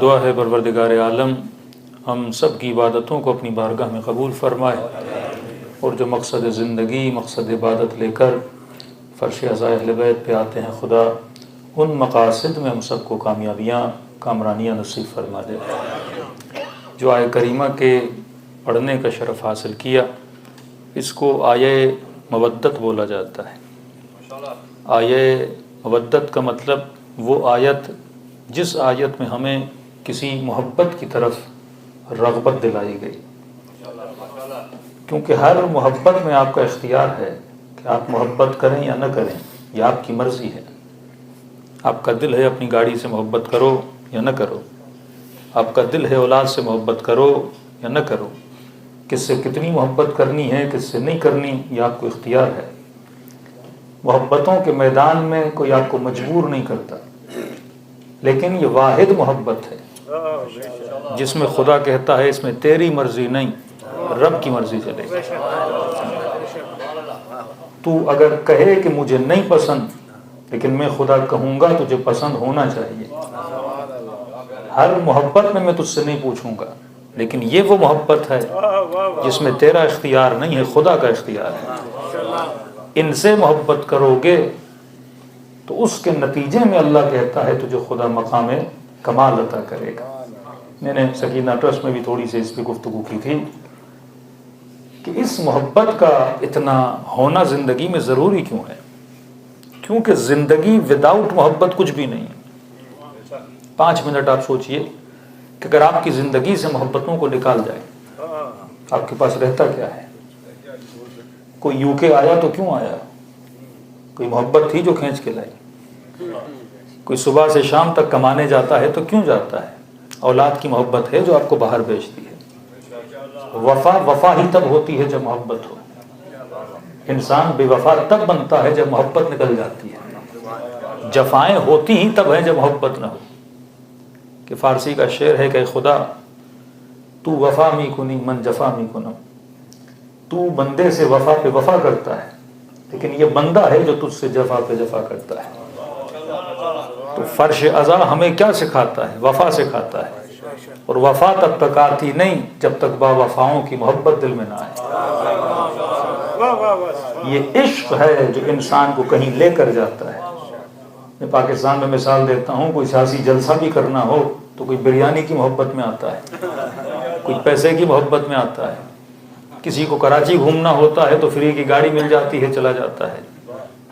دعا ہے پروردگار عالم ہم سب کی عبادتوں کو اپنی بارگاہ میں قبول فرمائے، اور جو مقصد زندگی، مقصد عبادت لے کر فرش عزائے اہل بیت پہ آتے ہیں، خدا ان مقاصد میں ہم سب کو کامیابیاں، کامرانیاں نصیب فرما دے۔ جو آیہ کریمہ کے پڑھنے کا شرف حاصل کیا، اس کو آیہ مودت بولا جاتا ہے۔ آیہ مودت کا مطلب وہ آیت جس آیت میں ہمیں کسی محبت کی طرف رغبت دلائی گئی، کیونکہ ہر محبت میں آپ کا اختیار ہے کہ آپ محبت کریں یا نہ کریں، یہ آپ کی مرضی ہے۔ آپ کا دل ہے اپنی گاڑی سے محبت کرو یا نہ کرو، آپ کا دل ہے اولاد سے محبت کرو یا نہ کرو، کس سے کتنی محبت کرنی ہے، کس سے نہیں کرنی، یہ آپ کو اختیار ہے۔ محبتوں کے میدان میں کوئی آپ کو مجبور نہیں کرتا، لیکن یہ واحد محبت ہے جس میں خدا کہتا ہے اس میں تیری مرضی نہیں، رب کی مرضی چلے گی۔ تو اگر کہے کہ مجھے نہیں پسند، لیکن میں خدا کہوں گا تجھے پسند ہونا چاہیے۔ ہر محبت میں تجھ سے نہیں پوچھوں گا، لیکن یہ وہ محبت ہے جس میں تیرا اختیار نہیں ہے، خدا کا اختیار ہے۔ ان سے محبت کرو گے تو اس کے نتیجے میں اللہ کہتا ہے تجھے خدا مقام کمال عطا کرے گا۔ میں نے سکینہ ٹرسٹ میں بھی تھوڑی سی اس پہ گفتگو کی تھی کہ اس محبت کا اتنا ہونا زندگی میں ضروری کیوں ہے، کیونکہ زندگی وداؤٹ محبت کچھ بھی نہیں ہے۔ 5 منٹ آپ سوچئے کہ اگر آپ کی زندگی سے محبتوں کو نکال جائے، آپ کے پاس رہتا کیا ہے؟ کوئی یو کے آیا تو کیوں آیا؟ کوئی محبت تھی جو کھینچ کے لائی؟ کوئی صبح سے شام تک کمانے جاتا ہے تو کیوں جاتا ہے؟ اولاد کی محبت ہے جو آپ کو باہر بھیجتی ہے۔ وفا ہی تب ہوتی ہے جب محبت ہو۔ انسان بے وفا تب بنتا ہے جب محبت نکل جاتی ہے۔ جفائیں ہوتی ہی تب ہیں جب محبت نہ ہو۔ کہ فارسی کا شعر ہے کہ خدا تو وفا می کنی من جفا می کنم، تو بندے سے وفا پہ وفا کرتا ہے، لیکن یہ بندہ ہے جو تجھ سے جفا پہ جفا کرتا ہے۔ تو فرش عزا ہمیں کیا سکھاتا ہے؟ وفا سکھاتا ہے، اور وفا تب تک آتی نہیں جب تک با وفاؤں کی محبت دل میں نہ آئے۔ یہ عشق ہے جو انسان کو کہیں لے کر جاتا ہے۔ میں پاکستان میں مثال دیتا ہوں، کوئی سیاسی جلسہ بھی کرنا ہو تو کوئی بریانی کی محبت میں آتا ہے، کوئی پیسے کی محبت میں آتا ہے، کسی کو کراچی گھومنا ہوتا ہے تو فری کی گاڑی مل جاتی ہے چلا جاتا ہے،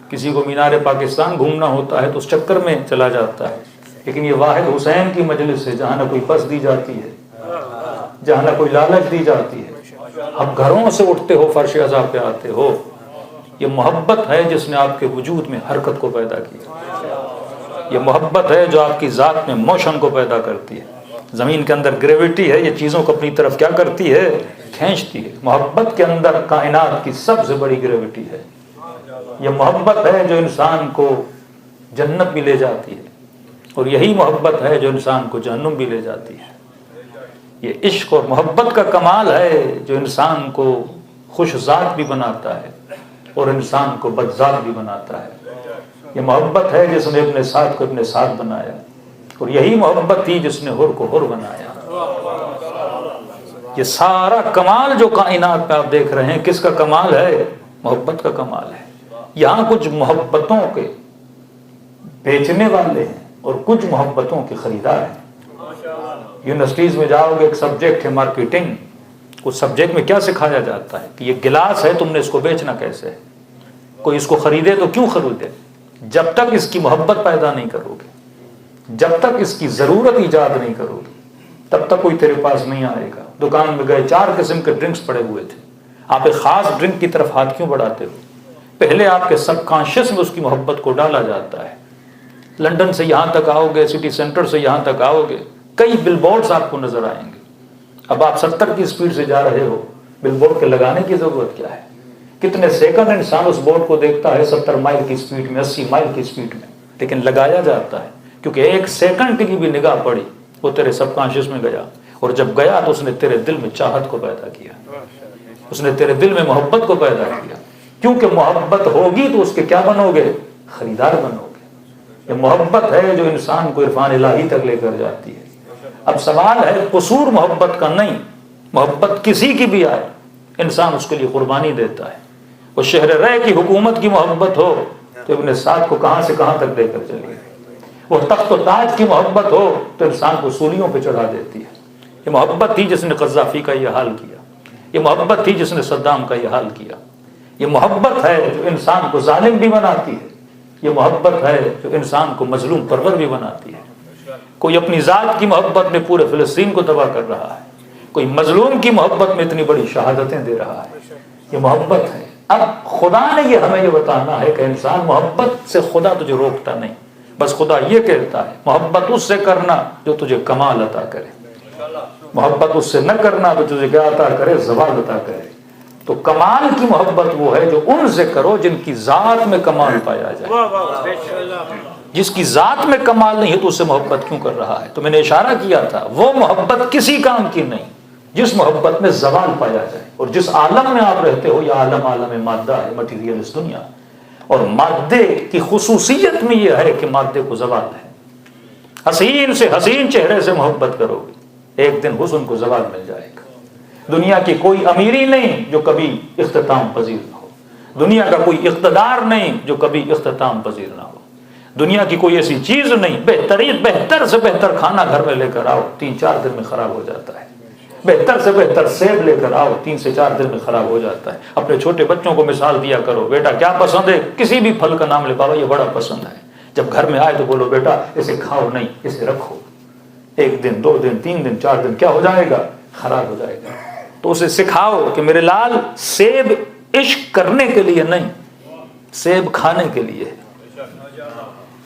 کسی کو مینار پاکستان گھومنا ہوتا ہے تو اس چکر میں چلا جاتا ہے۔ لیکن یہ واحد حسین کی مجلس ہے جہاں نہ کوئی پس دی جاتی ہے، جہاں نہ کوئی لالچ دی جاتی ہے۔ اب گھروں سے اٹھتے ہو، فرش عزا پہ آتے ہو، یہ محبت ہے جس نے آپ کے وجود میں حرکت کو پیدا کیا۔ یہ محبت ہے جو آپ کی ذات میں موشن کو پیدا کرتی ہے۔ زمین کے اندر گریویٹی ہے، یہ چیزوں کو اپنی طرف کیا کرتی ہے؟ کھینچتی ہے۔ محبت کے اندر کائنات کی سب سے بڑی گریویٹی ہے۔ یہ محبت ہے جو انسان کو جنت بھی لے جاتی ہے، اور یہی محبت ہے جو انسان کو جہنم بھی لے جاتی ہے۔ یہ عشق اور محبت کا کمال ہے جو انسان کو خوش ذات بھی بناتا ہے اور انسان کو بد ذات بھی بناتا ہے۔ یہ محبت ہے جس نے اپنے ساتھ کو اپنے ساتھ بنایا، اور یہی محبت تھی جس نے حر کو حر بنایا۔ یہ سارا کمال جو کائنات میں آپ دیکھ رہے ہیں، کس کا کمال ہے؟ محبت کا کمال ہے۔ یہاں کچھ محبتوں کے بیچنے والے ہیں اور کچھ محبتوں کے خریدار ہیں۔ یونیورسٹیز میں جاؤ گے، ایک سبجیکٹ ہے مارکیٹنگ، اس سبجیکٹ میں کیا سکھایا جاتا ہے کہ یہ گلاس ہے، تم نے اس کو بیچنا کیسے ہے؟ کوئی اس کو خریدے تو کیوں خریدے؟ جب تک اس کی محبت پیدا نہیں کرو گے، جب تک اس کی ضرورت ایجاد نہیں کرو گے، تب تک کوئی تیرے پاس نہیں آئے گا۔ دکان میں گئے، 4 قسم کے ڈرنکس پڑے ہوئے تھے، آپ ایک خاص ڈرنک کی طرف ہاتھ کیوں بڑھاتے ہو؟ پہلے آپ کے سب کانشیس میں اس کی محبت کو ڈالا جاتا ہے۔ لندن سے یہاں تک آؤ گے، سٹی سینٹر سے یہاں تک آؤ گے، کئی بل بورڈز آپ کو نظر آئیں گے۔ اب آپ 70 کی سپیڈ سے جا رہے ہو، بل بورڈ کے لگانے کی ضرورت کیا ہے؟ کتنے سیکنڈ انسان اس بورڈ کو دیکھتا ہے 70 مائل کی سپیڈ میں، 80 مائل کی سپیڈ میں، لیکن لگایا جاتا ہے کیونکہ 1 سیکنڈ کی بھی نگاہ پڑی، وہ تیرے سب کانشیس میں گیا، اور جب گیا تو اس نے تیرے دل میں چاہت کو پیدا کیا، اس نے تیرے دل میں محبت کو پیدا کیا۔ کیونکہ محبت ہوگی تو اس کے کیا بنو گے؟ خریدار بنو گے۔ یہ محبت ہے جو انسان کو عرفان الہی تک لے کر جاتی ہے۔ اب سوال ہے قصور محبت کا نہیں، محبت کسی کی بھی آئے انسان اس کے لیے قربانی دیتا ہے۔ وہ شہر رہ کی حکومت کی محبت ہو تو ابن سعد کو کہاں سے کہاں تک لے کر چلی گئی، وہ تخت و تاج کی محبت ہو تو انسان کو سولیوں پہ چڑھا دیتی ہے۔ یہ محبت تھی جس نے قذافی کا یہ حال کیا، یہ محبت تھی جس نے صدام کا یہ حال کیا، یہ محبت ہے جو انسان کو ظالم بھی بناتی ہے، یہ محبت ہے جو انسان کو مظلوم پرور بھی بناتی ہے۔ کوئی اپنی ذات کی محبت میں پورے فلسطین کو تباہ کر رہا ہے، کوئی مظلوم کی محبت میں اتنی بڑی شہادتیں دے رہا ہے، یہ محبت ہے۔ اب خدا نے یہ ہمیں یہ بتانا ہے کہ انسان محبت سے خدا تجھے روکتا نہیں، بس خدا یہ کہتا ہے محبت اس سے کرنا جو تجھے کمال عطا کرے، محبت اس سے نہ کرنا تو تجھے کیا عطا کرے، زوال عطا کرے۔ تو کمال کی محبت وہ ہے جو ان سے کرو جن کی ذات میں کمال پایا جائے۔ جس کی ذات میں کمال نہیں ہے تو اس سے محبت کیوں کر رہا ہے؟ تو میں نے اشارہ کیا تھا وہ محبت کسی کام کی نہیں جس محبت میں زوال پایا جائے۔ اور جس عالم میں آپ رہتے ہو یہ عالم مادہ ہے، مٹیریلسٹ دنیا، اور مادے کی خصوصیت میں یہ ہے کہ مادے کو زوال ہے۔ حسین سے حسین چہرے سے محبت کرو گے، ایک دن حسن کو زوال مل جائے گا۔ دنیا کی کوئی امیری نہیں جو کبھی اختتام پذیر نہ ہو، دنیا کا کوئی اقتدار نہیں جو کبھی اختتام پذیر نہ ہو، دنیا کی کوئی ایسی چیز نہیں، بہتر سے بہتر کھانا گھر میں لے کر آؤ 3-4 دن میں خراب ہو جاتا ہے، بہتر سے بہتر سیب لے کر آؤ 3 سے 4 دن میں خراب ہو جاتا ہے۔ اپنے چھوٹے بچوں کو مثال دیا کرو، بیٹا کیا پسند ہے، کسی بھی پھل کا نام لے، بابا یہ بڑا پسند ہے۔ جب گھر میں آئے تو بولو بیٹا اسے کھاؤ نہیں، اسے رکھو، 1 دن 2 دن 3 دن 4 دن کیا ہو جائے گا، خراب ہو جائے گا۔ تو اسے سکھاؤ کہ میرے لال سیب عشق کرنے کے لیے نہیں، سیب کھانے کے لیے ہے،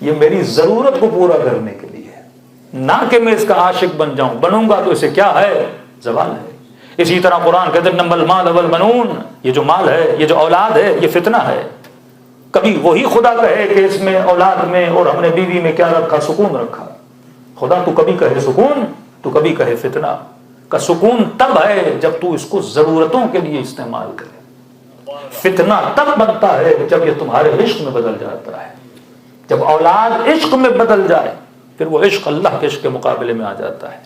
یہ میری ضرورت کو پورا کرنے کے لیے ہے، نہ کہ میں اس کا عاشق بن جاؤں، بنوں گا تو اسے کیا ہے، زوال ہے۔ اسی طرح قرآن کہتے ہیں انما المال والبنون، یہ جو مال ہے، یہ جو اولاد ہے، یہ فتنہ ہے۔ کبھی وہی خدا کہے کہ اس میں اولاد میں اور ہم نے بیوی میں کیا رکھا، سکون رکھا۔ خدا تو کبھی کہے سکون تو کبھی کہے فتنہ۔ کا سکون تب ہے جب تو اس کو ضرورتوں کے لیے استعمال کرے، فتنہ تب بنتا ہے جب یہ تمہارے عشق میں بدل جاتا ہے۔ جب اولاد عشق میں بدل جائے پھر وہ عشق اللہ کے عشق کے مقابلے میں آ جاتا ہے،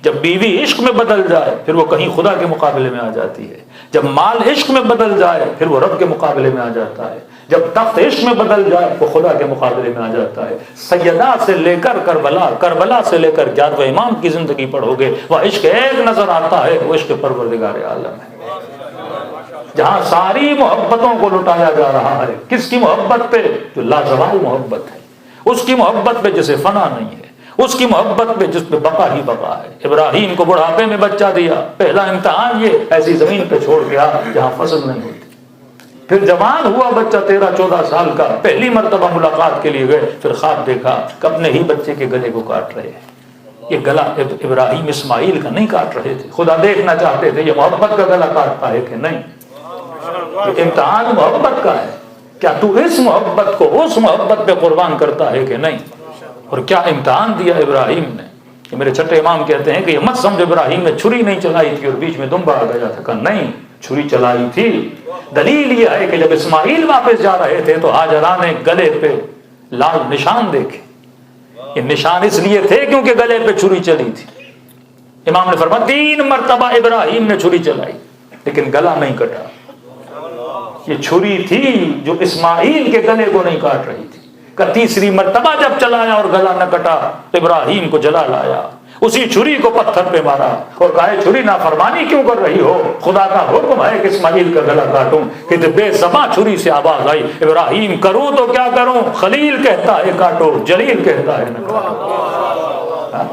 جب بیوی عشق میں بدل جائے پھر وہ کہیں خدا کے مقابلے میں آ جاتی ہے، جب مال عشق میں بدل جائے پھر وہ رب کے مقابلے میں آ جاتا ہے، جب تخت عشق میں بدل جائے وہ خدا کے مقابلے میں آ جاتا ہے۔ سیدہ سے لے کر کربلا، کربلا سے لے کر جعد و امام کی زندگی پڑھو گے، وہ عشق ایک نظر آتا ہے، وہ عشق پروردگار عالم ہے، جہاں ساری محبتوں کو لٹایا جا رہا ہے۔ کس کی محبت پہ؟ جو لازوال محبت ہے، اس کی محبت پہ جسے فنا نہیں ہے، اس کی محبت پہ جس پہ بقا ہی بقا ہے۔ ابراہیم کو بڑھاپے میں بچہ دیا، پہلا امتحان یہ ایسی زمین پہ چھوڑ گیا جہاں فصل نہیں ہوتی، پھر جوان ہوا بچہ 13-14 سال کا، پہلی مرتبہ ملاقات کے لیے گئے، پھر خواب دیکھا کہ اپنے ہی بچے کے گلے کو کاٹ رہے ہیں۔ یہ گلا ابراہیم اسماعیل کا نہیں کاٹ رہے تھے، خدا دیکھنا چاہتے تھے یہ محبت کا گلا کاٹتا ہے کہ نہیں۔ یہ امتحان محبت کا ہے، کیا تو اس محبت کو اس محبت پہ قربان کرتا ہے کہ نہیں؟ اور کیا امتحان دیا ابراہیم نے کہ میرے چھٹے امام کہتے ہیں کہ یہ مت سمجھ ابراہیم نے چھری نہیں چلائی تھی اور بیچ میں دمبا آ گیا تھا، کہا نہیں چھری چلائی تھی۔ دلیل یہ ہے کہ جب اسماعیل واپس جا رہے تھے تو ہاجرہ نے گلے پہ لال نشان دیکھے، یہ نشان اس لیے تھے کیونکہ گلے پہ چھری چلی تھی۔ امام نے فرمایا 3 مرتبہ ابراہیم نے چھری چلائی لیکن گلا نہیں کٹا، یہ چھری تھی جو اسماعیل کے گلے کو نہیں کاٹ رہی تھی۔ کہ تیسری مرتبہ جب چلایا اور گلا نہ کٹا تو ابراہیم کو جلا لایا، اسی چھری کو پتھر پہ مارا اور کہا چھری نافرمانی کیوں کر رہی ہو، خدا کا حکم ہے کہ اسماعیل کا گلا کاٹوں، کہ بے زباں چھری سے آواز آئی ابراہیم کروں تو کیا کروں، خلیل کہتا ہے کاٹو، جلیل کہتا ہے نہ کاٹو۔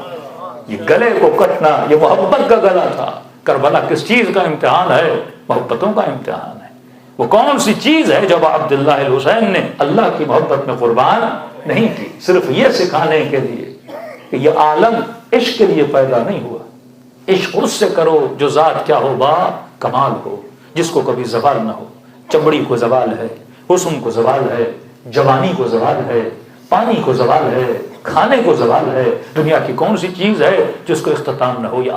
یہ گلے کو کٹنا یہ محبت کا گلا تھا۔ کربلا کس چیز کا امتحان ہے؟ محبتوں کا امتحان ہے۔ وہ کون سی چیز ہے جب عبداللہ الحسین نے اللہ کی محبت میں قربان نہیں کی، صرف یہ سکھانے کے لیے کہ یہ عالم عشق کے لیے پیدا نہیں ہوا، عشق اس سے کرو جو ذات کیا ہو، با کمال ہو، جس کو کبھی زوال نہ ہو۔ چمڑی کو زوال ہے، حسن کو زوال ہے، جوانی کو زوال ہے، پانی کو زوال ہے، کھانے کو زوال ہے، دنیا کی کون سی چیز ہے جس کو اختتام نہ ہو؟ یہ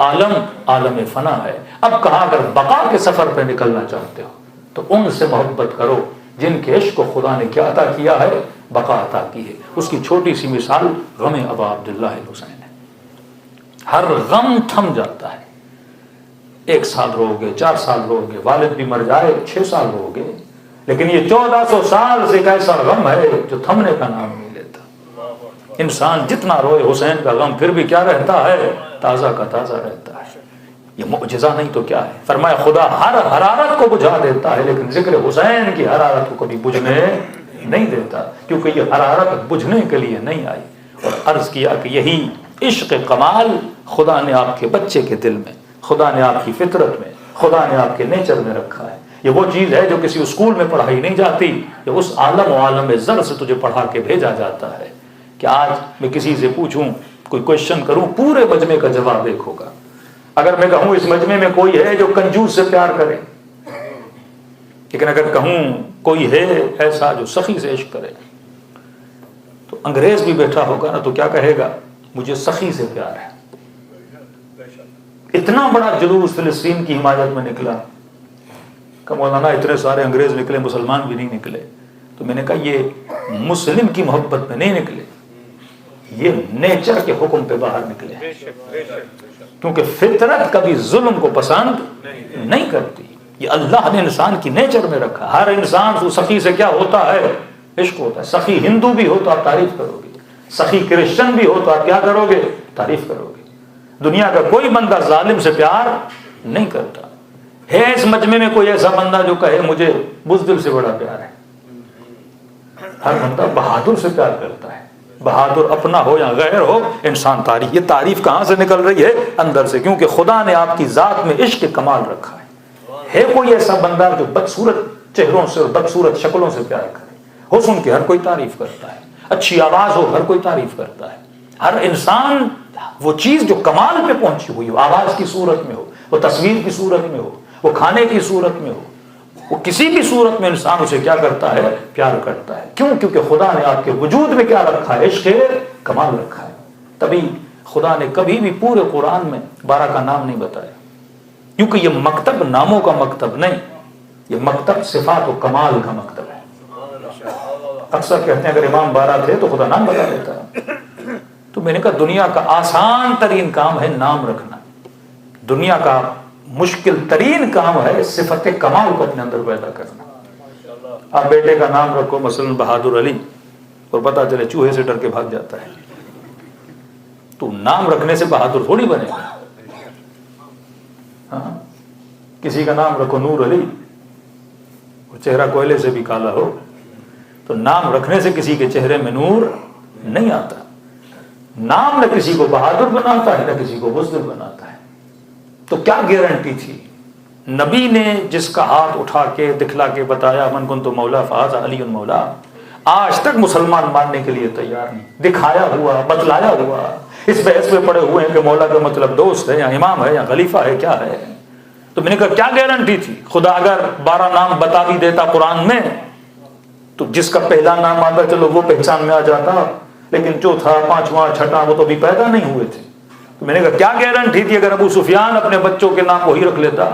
عالم فنا ہے۔ اب کہا اگر بقا کے سفر پہ نکلنا چاہتے ہو تو ان سے محبت کرو جن کے عشق کو خدا نے کیا عطا کیا ہے، بقا عطا کی ہے۔ اس کی چھوٹی سی مثال غم ابا عبداللہ الحسین ہے۔ ہر غم تھم جاتا ہے. 1 سال رو گے، 4 سال رو گے، والد بھی مر جائے 6 سال رو گے، لیکن یہ 1400 سال سے ایک ایسا غم ہے جو تھمنے کا نام نہیں لیتا. انسان جتنا روئے حسین کا غم پھر بھی کیا رہتا ہے؟ تازہ کا تازہ رہتا ہے. یہ معجزہ نہیں تو کیا ہے؟ فرمایا خدا ہر حرارت کو بجھا دیتا ہے لیکن ذکر حسین کی حرارت کو کبھی بجھنے نہیں دیتا، کیونکہ یہ حرارت بجھنے کے لیے نہیں آئی. اور عرض کیا کہ یہی عشق کمال خدا نے آپ کے بچے کے دل میں، خدا نے آپ کی فطرت میں، خدا نے آپ کے نیچر میں رکھا ہے. یہ وہ چیز ہے جو کسی اسکول میں پڑھائی نہیں جاتی، یہ اس عالم و عالم زر سے تجھے پڑھا کے بھیجا جاتا ہے. کہ آج میں کسی سے پوچھوں، کوئی کوشچن کروں، پورے مجمع کا جواب ایک ہوگا. اگر میں کہوں اس مجمع میں کوئی ہے جو کنجوس سے پیار کرے، لیکن اگر کہوں کوئی ہے ایسا جو سخی سے عشق کرے، تو انگریز بھی بیٹھا ہوگا نا تو کیا کہے گا؟ مجھے سخی سے پیار ہے. اتنا بڑا جلوس فلسطین کی حمایت میں نکلا کہ مولانا اتنے سارے انگریز نکلے، مسلمان بھی نہیں نکلے. تو میں نے کہا یہ مسلم کی محبت میں نہیں نکلے، یہ نیچر کے حکم پہ باہر نکلے، کیونکہ فطرت کبھی ظلم کو پسند نہیں کرتی. یہ اللہ نے انسان کی نیچر میں رکھا. ہر انسان کو سخی سے کیا ہوتا ہے؟ عشق ہوتا ہے. سخی ہندو بھی ہو تو آپ تعریف کرو گے، سخی کرسچن بھی ہو تو آپ کیا کرو گے؟ تعریف کرو گے. دنیا کا کوئی بندہ ظالم سے پیار نہیں کرتا. ہے اس مجمع میں کوئی ایسا بندہ جو کہے مجھے بزدل سے بڑا پیار ہے؟ ہر بندہ بہادر سے پیار کرتا ہے. بہادر اپنا ہو یا غیر ہو، انسان تعریف. یہ تعریف کہاں سے نکل رہی ہے؟ اندر سے، کیونکہ خدا نے آپ کی ذات میں عشق کمال رکھا ہے. ہے کوئی ایسا بندہ جو بدصورت چہروں سے اور بدصورت شکلوں سے پیار کرے؟ حسن کی ہر کوئی تعریف کرتا ہے، اچھی آواز ہو ہر کوئی تعریف کرتا ہے. ہر انسان وہ چیز جو کمال پہ پہنچی ہوئی ہو، آواز کی صورت میں ہو، وہ تصویر کی صورت میں ہو، وہ کھانے کی صورت میں ہو، وہ کسی بھی صورت میں انسان اسے کیا کرتا ہے؟ پیار کرتا ہے. کیوں؟ کیونکہ خدا نے آپ کے وجود میں کیا رکھا ہے؟ عشق کمال رکھا ہے. تبھی خدا نے کبھی بھی پورے قرآن میں 12 کا نام نہیں بتایا، کیونکہ یہ مکتب ناموں کا مکتب نہیں، یہ مکتب صفات و کمال کا مکتب ہے. اکثر کہتے ہیں اگر امام 12 تھے تو خدا نام بتا دیتا ہے. تو میں نے کہا دنیا کا آسان ترین کام ہے نام رکھنا، دنیا کا مشکل ترین کام ہے صفت کمال کو اپنے اندر پیدا کرنا. آپ بیٹے کا نام رکھو مثلا بہادر علی، اور پتا چلے چوہے سے ڈر کے بھاگ جاتا ہے، تو نام رکھنے سے بہادر تھوڑی بنے گا. ہاں، کسی کا نام رکھو نور علی اور چہرہ کوئلے سے بھی کالا ہو، تو نام رکھنے سے کسی کے چہرے میں نور نہیں آتا. نام نہ کسی کو بہادر بناتا ہے نہ کسی کو بزدل بناتا ہے. تو کیا گارنٹی تھی؟ نبی نے جس کا ہاتھ اٹھا کے دکھلا کے بتایا من کنت مولا فہذا علی مولا، آج تک مسلمان ماننے کے لیے تیار نہیں. دکھایا ہوا، بتلایا ہوا، اس بحث میں پڑے ہوئے ہیں کہ مولا کا مطلب دوست ہے یا امام ہے یا خلیفہ ہے، کیا ہے. تو میں نے کہا کیا گارنٹی تھی؟ خدا اگر 12 نام بتا بھی دیتا قرآن میں تو جس کا پہلا نام آتا چلو وہ پہچان میں آ جاتا، لیکن چوتھا، 5واں، 6واں وہ تو ابھی پیدا نہیں ہوئے تھے. تو میں نے کہا کیا گارنٹی تھی اگر ابو سفیان اپنے بچوں کے نام وہی رکھ لیتا،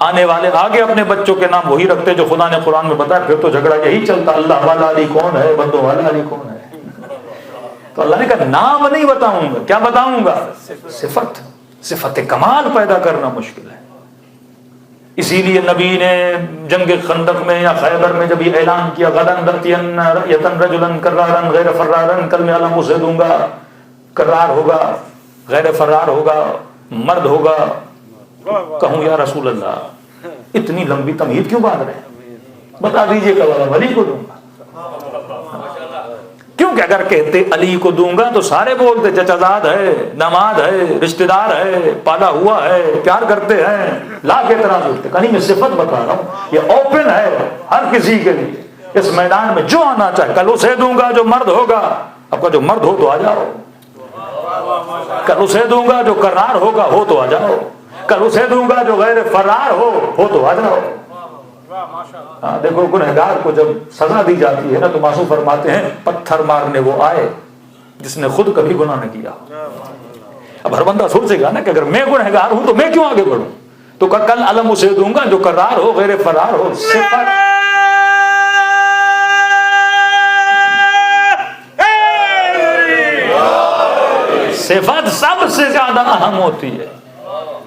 آنے والے آگے اپنے بچوں کے نام وہی رکھتے جو خدا نے قرآن میں بتایا، پھر تو جھگڑا یہی چلتا اللہ والا علی کون ہے، بندوں والا علی کون ہے. تو اللہ نے کہا نام نہیں بتاؤں گا، کیا بتاؤں گا؟ صفت کمال پیدا کرنا مشکل ہے. اسی لیے نبی نے جنگ خندق میں یا خیبر میں جب یہ اعلان کیا غدن یتن رجلن کرارن غیر فرارن، کل میں علم اسے دوں گا، کرار ہوگا، غیر فرار ہوگا، مرد ہوگا. کہوں یا رسول اللہ اتنی لمبی تمہید کیوں باندھ رہے ہیں؟ بتا دیجئے کہ علی کو دوں گا. کیونکہ اگر کہتے علی کو دوں گا تو سارے بولتے چچازاد ہے، داماد ہے، رشتہ دار ہے، پالا ہوا ہے، پیار کرتے ہیں، لاکھ اعتراض ہوتے. کہیں میں صفت بتا رہا ہوں، یہ اوپن ہے ہر کسی کے لیے. اس میدان میں جو آنا چاہے، کل اسے دوں گا جو مرد ہوگا. اب کا جو مرد ہو تو آ جاؤ، کل اسے دوں گا جو کرار ہوگا، ہو تو آ جاؤ. کل اسے دوں گا جو غیر فرار ہو تو آ جاؤ. دیکھو گنہگار کو جب سزا دی جاتی ہے نا تو معصوم فرماتے ہیں پتھر مارنے وہ آئے جس نے خود کبھی گناہ نہ کیا. اب ہر بندہ سوچے گا نا کہ اگر میں گنہگار ہوں تو میں کیوں آگے بڑھوں. تو کل علم اسے دوں گا جو کرار ہو، غیر فرار ہو. صفت سب سے زیادہ اہم ہوتی ہے.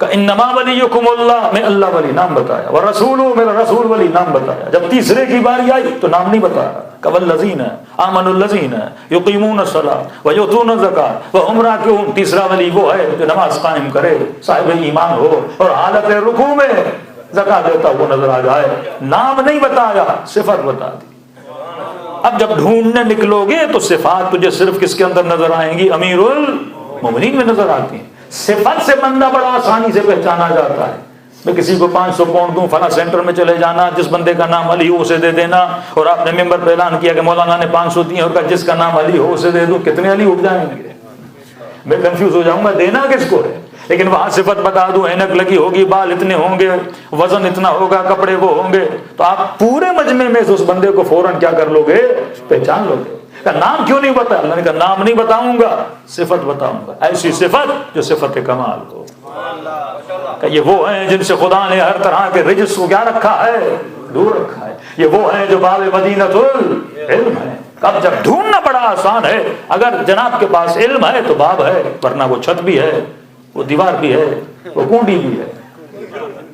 کہ انما ولیکم اللہ, میں اللہ ولی نام بتایا, ورسول, میرا رسول ولی نام بتایا. جب تیسرے کی باری آئی تو نام نہیں بتایا. والذین آمنوا الذین یقیمون الصلاۃ ویؤتون الزکاۃ وهم راکعون. تیسرا ولی وہ ہے جو نماز قائم کرے, صاحب ایمان ہو اور حالت رکوع میں زکات دیتا ہوا نظر آ جائے. نام نہیں بتایا, صفت بتا دی. اب جب ڈھونڈنے نکلو گے تو صفات تجھے صرف کس کے اندر نظر آئیں گی؟ امیر المومنین میں نظر آتی ہیں. صفت سے بندہ بڑا آسانی سے پہچانا جاتا ہے. میں کسی کو 500 پاؤنڈ دوں, فلاں سینٹر میں چلے جانا, جس بندے کا نام علی ہو اسے دے دینا, اور آپ نے ممبر پہ اعلان کیا کہ مولانا نے 500 دیے اور کہا جس کا نام علی ہو اسے دے دوں. کتنے علی اٹھ جائیں گے؟ میں کنفیوز ہو جاؤں گا دینا کس کو ہے. لیکن وہاں صفت بتا دوں, اینک لگی ہوگی, بال اتنے ہوں گے, وزن اتنا ہوگا, کپڑے وہ ہوں گے, تو آپ پورے مجمع میں سے اس بندے کو فوراً کیا کر لو گے؟ پہچان لو گے. کہ نام کیوں نہیں بتایا؟ اللہ نے کہا نام نہیں بتاؤں گا, صفت بتاؤں گا. ایسی صفت جو صفت کمال ہو. کہ یہ وہ ہیں جن سے خدا نے ہر طرح کے رجس کو کیا رکھا ہے؟ دور رکھا ہے. یہ وہ ہیں جو باب مدینۃ العلم ہے. اب جب ڈھونڈنا بڑا آسان ہے, اگر جناب کے پاس علم ہے تو باب ہے, ورنہ وہ چھت بھی ہے, وہ دیوار بھی ہے, وہ کنڈی بھی ہے.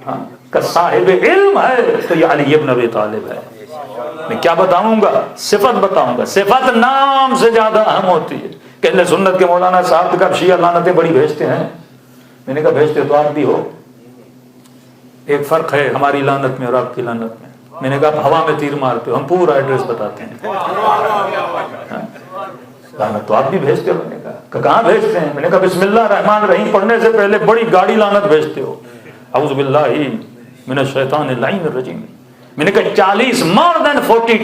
ہاں, کہ صاحب علم ہے تو یہ علی ابن ابی طالب ہے. میں کیا بتاؤں گا؟ صفت بتاؤں گا. صفت نام سے زیادہ اہم ہوتی ہے. کہ اہل سنت کے مولانا صاحب کا شیعہ لعنتیں بڑی بھیجتے ہیں. میں نے کہا بھیجتے تو آپ بھی ہو, ایک فرق ہے ہماری لعنت میں اور آپ کی لعنت میں. میں نے کہا آپ ہوا میں تیر مارتے ہو, ہم پورا ایڈریس بتاتے ہیں. لعنت تو آپ بھی بھیجتے ہو. میں نے کہا کہاں بھیجتے ہیں؟ میں نے کہا بسم اللہ الرحمن الرحیم پڑھنے سے پہلے بڑی گاڑی لعنت بھیجتے ہو. اعوذ باللہ من الشیطان اللعین الرجیم. میں نے کہا 40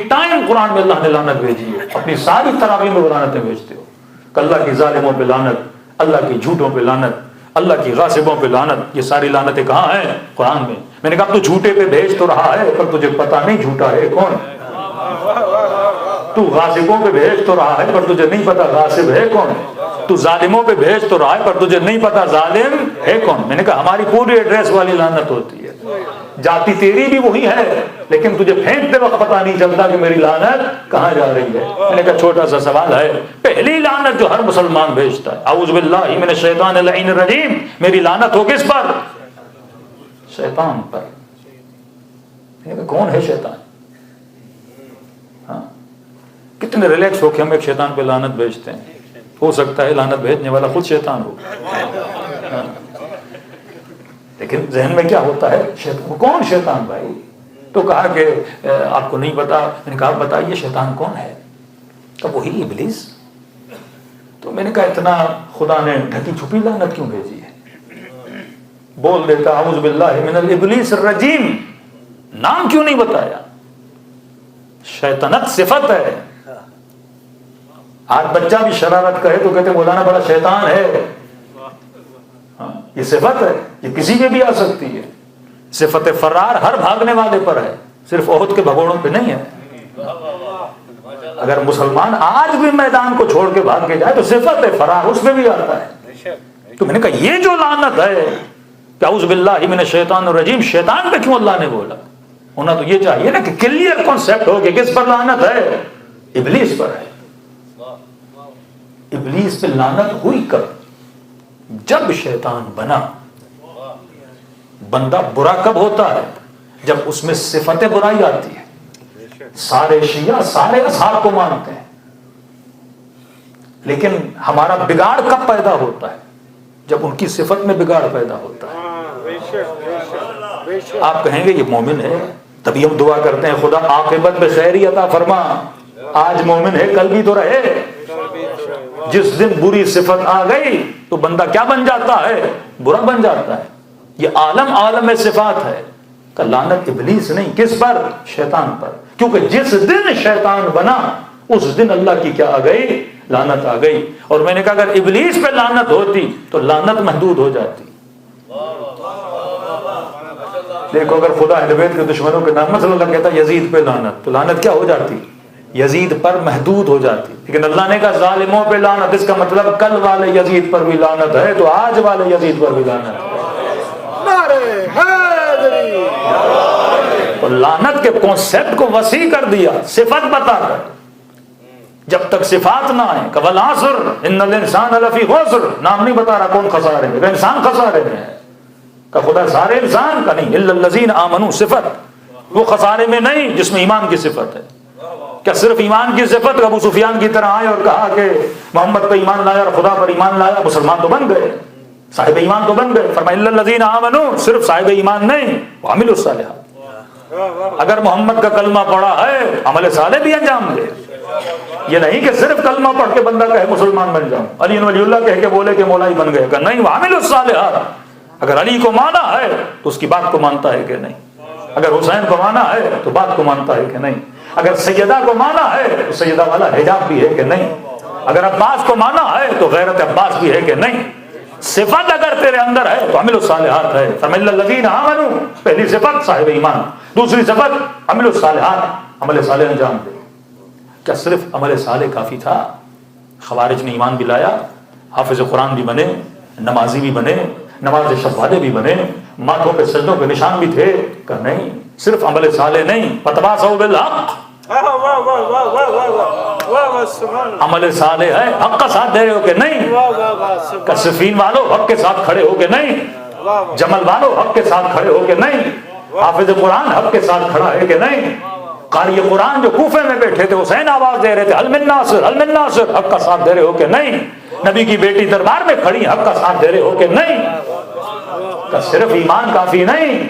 ٹائم قرآن میں اللہ نے لعنت بھیجی ہے. اپنی ساری تراویح میں لعنتیں بھیجتے ہو کہ اللہ کی ظالموں پہ لعنت, اللہ کی جھوٹوں پہ لعنت, اللہ کی غاصبوں پہ لعنت. یہ ساری لعنتیں کہاں ہیں؟ قرآن میں. میں نے کہا اب تو جھوٹے پہ بھیج تو رہا ہے پر تجھے پتہ نہیں جھوٹا ہے کون. تو غاصبوں پہ بھیج تو رہا ہے پر تجھے نہیں پتا غاصب ہے کون. تو ظالموں پہ بھیج تو رہا ہے پر تجھے نہیں پتا ظالم ہے کون. میں نے کہا ہماری پوری ایڈریس والی لعنت ہوتی ہے. جاتی تیری بھی وہی ہے, لیکن تجھے پھینکتے وقت پتہ نہیں چلتا کہ میری لعنت کہاں جا رہی ہے. میں نے کہا چھوٹا سا سوال ہے, پہلی لعنت جو ہر مسلمان بھیجتا ہے, اعوذ باللہ من الشیطان اللعین الرجیم, میری لعنت ہو کس پر؟ شیطان پر. میں نے کہا کون ہے شیطان؟ ہاں, کتنے ریلیکس ہو کے ہم ایک شیطان پہ لعنت بھیجتے ہیں. ہو سکتا ہے لعنت بھیجنے والا خود شیطان ہو. لیکن ذہن میں کیا ہوتا ہے؟ شیطان کون شیطان بھائی؟ تو کہا کہ آپ کو نہیں پتا. میں نے کہا بتائیے شیطان کون ہے؟ کہ وہی ابلیس. تو میں نے کہا اتنا خدا نے ڈھکی چھپی لعنت کیوں بھیجی ہے؟ بول دیتا اعوذ باللہ من الابلیس الرجیم, نام کیوں نہیں بتایا؟ شیطنت صفت ہے. آج بچہ بھی شرارت کرے تو کہتے مولانا بڑا شیطان ہے. یہ صفت ہے, یہ کسی پہ بھی آ سکتی ہے. صفت فرار ہر بھاگنے والے پر ہے, صرف احد کے بھگوڑوں پہ نہیں ہے. اگر مسلمان آج بھی میدان کو چھوڑ کے بھاگ کے جائے تو صفت فرار اس میں بھی آتا ہے. تو میں نے کہا یہ جو لعنت ہے کہ اعوذ باللہ من الشیطان الرجیم, شیطان پہ کیوں اللہ نے بولا؟ ہونا تو یہ چاہیے نا کہ کلیئر کانسیپٹ ہو کہ کس پر لعنت ہے؟ ابلیس پر ہے. ابلیس پہ لعنت ہوئی کب؟ جب شیطان بنا. بندہ برا کب ہوتا ہے؟ جب اس میں صفت برائی آتی ہے. سارے شیعہ سارے اصحاب کو مانتے ہیں, لیکن ہمارا بگاڑ کب پیدا ہوتا ہے؟ جب ان کی صفت میں بگاڑ پیدا ہوتا ہے. آپ کہیں گے یہ مومن ہے, تبھی ہم دعا کرتے ہیں خدا عاقبت میں خیری عطا فرما. آج مومن ہے کل بھی تو رہے. جس دن بری صفت آ گئی تو بندہ کیا بن جاتا ہے؟ برا بن جاتا ہے. یہ عالم صفات ہے. کہ لعنت ابلیس نہیں, کس پر؟ شیطان پر. کیونکہ جس دن شیطان بنا اس دن اللہ کی کیا آ گئی؟ لعنت آ گئی. اور میں نے کہا اگر ابلیس پہ لعنت ہوتی تو لعنت محدود ہو جاتی. دیکھو اگر خدا اہل بیت کے دشمنوں کے نام مثلا اللہ کہتا یزید پہ لعنت, تو لعنت کیا ہو جاتی؟ یزید پر محدود ہو جاتی. لیکن اللہ نے کہا ظالموں پہ لعنت, اس کا مطلب کل والے یزید پر بھی لعنت ہے تو آج والے یزید پر بھی لعنت ہے. اور لعنت کے کانسیپٹ کو وسیع کر دیا صفت بتا کر. جب تک صفات نہ آئے کہ والعصر ان الانسان لفی خسر، نام نہیں بتا رہا کون خسارے میں، انسان خسارے میں ہے، کہ خدا سارے انسان کا نہیں، الا الذین آمنوا صفت، وہ خسارے میں نہیں جس میں ایمان کی صفت ہے۔ کیا صرف ایمان کی صفت ابو سفیان کی طرح آئے اور کہا کہ محمد پہ ایمان لایا اور خدا پر ایمان لایا، مسلمان تو بن گئے، صاحب ایمان تو بن گئے؟ فرمایا الا الذین آمنوا، صرف صاحب ایمان نہیں، وعملوا الصالحات، اگر محمد کا کلمہ پڑھا ہے عمل صالح بھی انجام دے۔ یہ نہیں کہ صرف کلمہ پڑھ کے بندہ کہے مسلمان بن جاؤں، علی ولی اللہ کہہ کے بولے کہ مولا ہی بن گئے، کہ نہیں، وعملوا الصالحات، اگر علی کو مانا ہے تو اس کی بات کو مانتا ہے کہ نہیں، اگر حسین کو مانا ہے تو بات کو مانتا ہے کہ نہیں، اگر سیدہ کو مانا ہے تو سیدہ والا حجاب بھی ہے کہ نہیں، اگر عباس کو مانا ہے تو غیرت عباس بھی ہے کہ نہیں۔ صفت اگر تیرے اندر ہے تو عمل الصالحات ہے۔ فرمایا الذین آمنوا، پہلی صفت صاحب ایمان، دوسری صفت عمل الصالحات، عمل صالح انجام دے۔ کیا صرف عمل صالح کافی تھا؟ خوارج نے ایمان بھی لایا، حافظ قرآن بھی بنے، نمازی بھی بنے، نماز شب والے بھی بنے، ماتھوں پہ سجدوں کے نشان بھی تھے، کہ نہیں، صرف عمل صالح نہیں، وتواصوا بالحق، عمل صالح ہے، حق کا ساتھ دے رہے ہو کہ نہیں، کہ صفین والوں حق کے ساتھ کھڑے ہو کہ نہیں، جمل والوں حق کے ساتھ کھڑے ہو کہ نہیں، حافظ قرآن حق کے ساتھ کھڑا ہے کہ نہیں، قاری قرآن جو کوفے میں بیٹھے تھے حسین آواز دے رہے تھے حل من ناصر، حل من ناصر، حق کا ساتھ دے رہے ہو کہ نہیں، نبی کی بیٹی دربار میں کھڑی حق کا ساتھ دے رہے ہو کہ نہیں، کہ صرف ایمان کافی نہیں،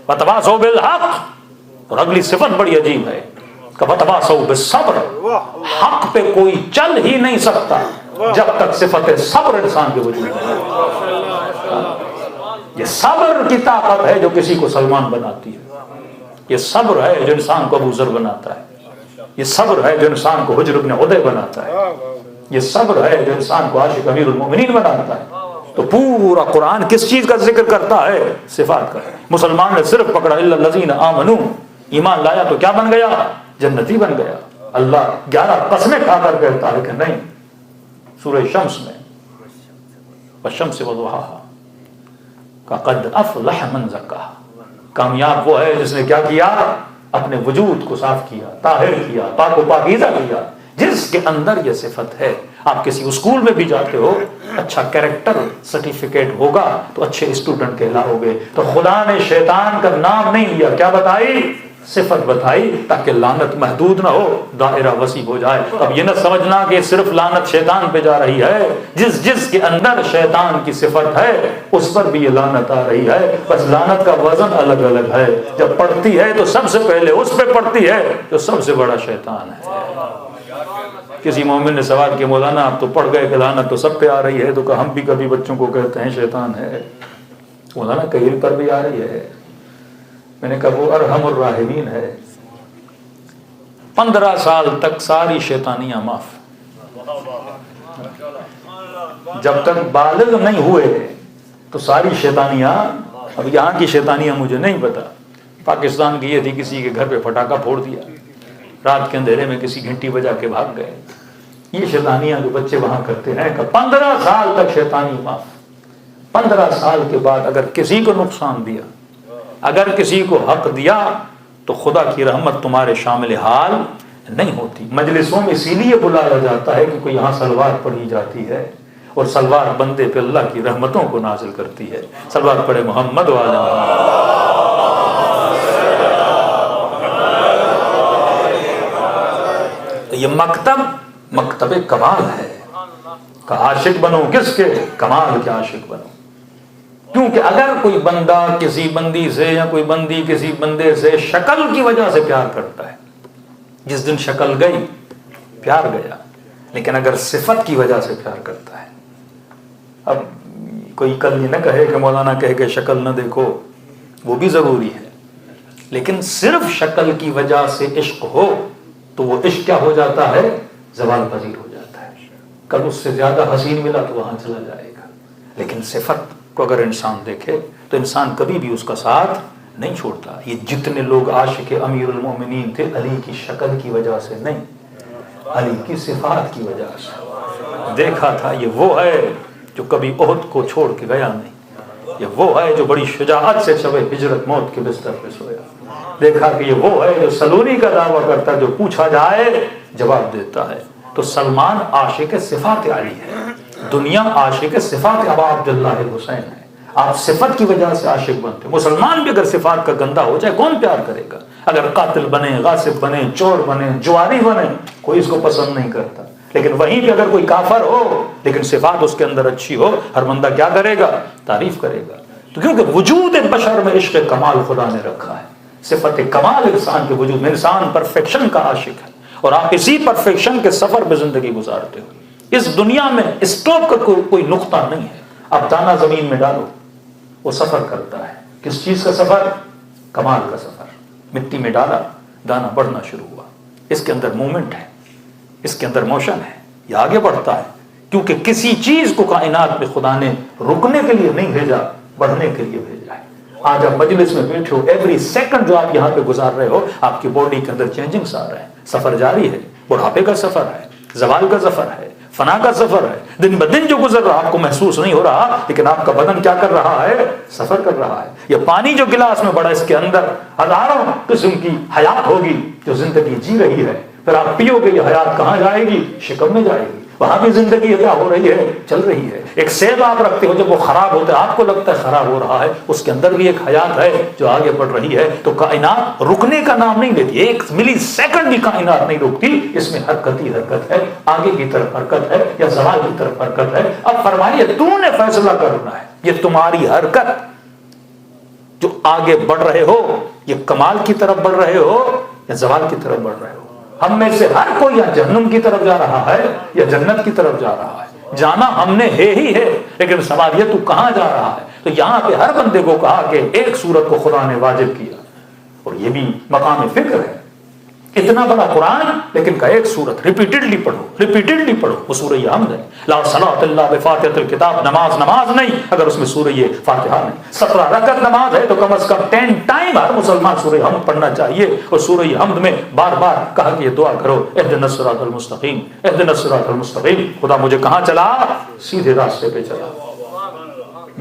وتواصوا بالحق۔ اور اگلی صفت بڑی عجیب ہے کہ وتواصوا بالصبر، حق پہ کوئی چل ہی نہیں سکتا جب تک صفت صبر انسان کے وجود میں۔ یہ صبر کی طاقت ہے جو کسی کو سلمان بناتی ہے، یہ صبر ہے جو انسان کو ابو ذر بناتا ہے، یہ صبر ہے جو انسان کو حجر بن عدی بناتا ہے، یہ صبر ہے جو انسان کو عاشق امیر المؤمنین بناتا ہے۔ تو پورا قرآن کس چیز کا ذکر کرتا ہے؟ صفات کا۔ مسلمان نے صرف پکڑا الا الذین آمنوا، ایمان لایا تو کیا بن گیا؟ جنتی بن گیا۔ اللہ 11 قسمیں کھا کر کہتا ہے کہ نہیں، سورہ شمس میں والشمس وضحاها قد افلح من زکاها، کامیاب وہ ہے جس نے کیا کیا؟ اپنے وجود کو صاف کیا، طاہر کیا، پاک و پاکیزہ کیا۔ جس کے اندر یہ صفت ہے، آپ کسی اسکول میں بھی جاتے ہو، اچھا کیریکٹر سرٹیفکیٹ ہوگا تو اچھے اسٹوڈنٹ کہلاؤ گے۔ تو خدا نے شیطان کا نام نہیں لیا، کیا بتائی؟ صفت بتائی، تاکہ لعنت محدود نہ ہو، دائرہ وسیع ہو جائے۔ اب یہ نہ سمجھنا کہ صرف لعنت شیطان پہ جا رہی ہے، جس کے اندر شیطان کی صفت ہے اس پر بھی یہ لعنت آ رہی ہے، بس لعنت کا وزن الگ الگ ہے۔ جب پڑتی ہے تو سب سے پہلے اس پہ پڑتی ہے جو سب سے بڑا شیطان ہے۔ کسی مومن نے سوال کیا مولانا آپ تو پڑھ گئے کہ لعنت تو سب پہ آ رہی ہے، تو کہ ہم بھی کبھی بچوں کو کہتے ہیں شیطان ہے، مولانا کہیل پر بھی آ رہی ہے۔ میں نے کہا وہ ارحم الراحمین ہے، 15 سال تک ساری شیطانیاں معاف، جب تک بالغ نہیں ہوئے تو ساری شیطانیاں، اب یہاں کی شیطانیاں مجھے نہیں پتا، پاکستان کی یہ تھی کسی کے گھر پہ پٹاخہ پھوڑ دیا، رات کے اندھیرے میں کسی گھنٹی بجا کے بھاگ گئے، یہ شیطانیاں جو بچے وہاں کرتے ہیں کہ 15 سال تک شیطانی معاف۔ 15 سال کے بعد اگر کسی کو نقصان دیا، اگر کسی کو حق دیا تو خدا کی رحمت تمہارے شامل حال نہیں ہوتی۔ مجلسوں میں اسی لیے بلایا جاتا ہے کیونکہ یہاں سلوات پڑھی جاتی ہے، اور سلوات بندے پہ اللہ کی رحمتوں کو نازل کرتی ہے۔ سلوات پڑھے محمد وعلی محمد۔ تو یہ مکتب کمال ہے کہ عاشق بنو کس کے؟ کمال کے عاشق بنو۔ کیونکہ اگر کوئی بندہ کسی بندی سے یا کوئی بندی کسی بندے سے شکل کی وجہ سے پیار کرتا ہے، جس دن شکل گئی پیار گیا، لیکن اگر صفت کی وجہ سے پیار کرتا ہے، اب کوئی کل یہ نہ کہے کہ مولانا کہے کہ شکل نہ دیکھو، وہ بھی ضروری ہے، لیکن صرف شکل کی وجہ سے عشق ہو تو وہ عشق کیا ہو جاتا ہے؟ زوال پذیر ہو جاتا ہے۔ کل اس سے زیادہ حسین ملا تو وہاں چلا جائے گا، لیکن صفت کو اگر انسان دیکھے تو انسان کبھی بھی اس کا ساتھ نہیں چھوڑتا۔ یہ جتنے لوگ عاشق امیر المومنین تھے، علی کی شکل کی وجہ سے نہیں، علی کی صفات کی وجہ سے۔ دیکھا تھا یہ وہ ہے جو کبھی احد کو چھوڑ کے گیا نہیں، یہ وہ ہے جو بڑی شجاعت سے شب ہجرت موت کے بستر پہ سویا۔ دیکھا کہ یہ وہ ہے جو سلونی کا دعویٰ کرتا ہے، جو پوچھا جائے جواب دیتا ہے۔ تو سلمان عاشق صفات علی ہے، دنیا عاشق صفات ابا عبداللہ حسین ہے. آپ صفت کی وجہ سے عاشق بنتے. مسلمان بھی اگر صفات کا گندا ہو جائے کون پیار کرے گا؟ اگر قاتل بنے، غاصب بنے، چور بنے، جواری بنے، کوئی اس کو پسند نہیں کرتا. لیکن وہیں پہ اگر کوئی کافر ہو لیکن صفات اس کے اندر اچھی ہو، ہر بندہ کیا کرے گا؟ تعریف کرے گا. تو کیونکہ وجود بشر میں عشق کمال خدا نے رکھا ہے. صفت کمال انسان کے وجود میں، انسان پرفیکشن کا عاشق ہے اور آپ اسی پرفیکشن کے سفر پہ زندگی گزارتے ہو. اس دنیا میں اسٹاپ کا کوئی نقطہ نہیں ہے. اب دانا زمین میں ڈالو، وہ سفر کرتا ہے. کس چیز کا سفر؟ کمال کا سفر. مٹی میں ڈالا، دانا بڑھنا شروع ہوا. اس کے اندر مومنٹ ہے، اس کے اندر موشن ہے، یہ آگے بڑھتا ہے. کیونکہ کسی چیز کو کائنات میں خدا نے رکنے کے لیے نہیں بھیجا، بڑھنے کے لیے بھیجا ہے. آج آپ مجلس میں بیٹھے ہو، ایوری سیکنڈ جو آپ یہاں پہ گزار رہے ہو، آپ کی باڈی کے اندر چینجنگز آ رہے ہیں. سفر جاری ہے. بڑھاپے کا سفر ہے، زوال کا سفر ہے، فنا کا سفر ہے. دن بدن جو گزر رہا آپ کو محسوس نہیں ہو رہا، لیکن آپ کا بدن کیا کر رہا ہے؟ سفر کر رہا ہے. یہ پانی جو گلاس میں بڑا، اس کے اندر ہزاروں قسم کی حیات ہوگی جو زندگی جی رہی ہے. پھر آپ پیو گے، یہ حیات کہاں جائے گی؟ شکم میں جائے گی. وہاں بھی زندگی کیا ہو رہی ہے؟ چل رہی ہے. ایک سیب آپ رکھتے ہو، جب وہ خراب ہوتا ہے آپ کو لگتا ہے خراب ہو رہا ہے، اس کے اندر بھی ایک حیات ہے جو آگے بڑھ رہی ہے. تو کائنات رکنے کا نام نہیں لیتی. ایک ملی سیکنڈ بھی کائنات نہیں رکتی. اس میں حرکت ہی حرکت ہے، آگے کی طرف حرکت ہے یا زوال کی طرف حرکت ہے. اب فرمائیے تو نے فیصلہ کرنا ہے، یہ تمہاری حرکت جو آگے بڑھ رہے ہو، یہ کمال کی طرف بڑھ رہے ہو یا زوال کی طرف بڑھ رہے ہو. ہم میں سے ہر کوئی یا جہنم کی طرف جا رہا ہے یا جنت کی طرف جا رہا ہے. جانا ہم نے ہے ہی ہے، لیکن سوال یہ تو کہاں جا رہا ہے. تو یہاں پہ ہر بندے کو کہا کہ ایک سورت کو خدا نے واجب کیا، اور یہ بھی مقام فکر ہے. اتنا بڑا قرآن لیکن کا ایک سورت ریپیٹڈلی پڑھو. وہ سورہ حمد ہے. لا صلاۃ الا بفاتحۃ الکتاب. نماز نہیں اگر اس میں سورہ فاتحہ نہیں. 17 رکعت نماز ہے تو کم از کم 10 ٹائم ہر مسلمان سورہ حمد پڑھنا چاہیے. اور سورہ حمد میں بار بار کہا کہ یہ دعا کرو، اہدنا الصراط المستقیم، اہدنا الصراط المستقیم. خدا مجھے کہاں چلا؟ سیدھے راستے پہ چلا.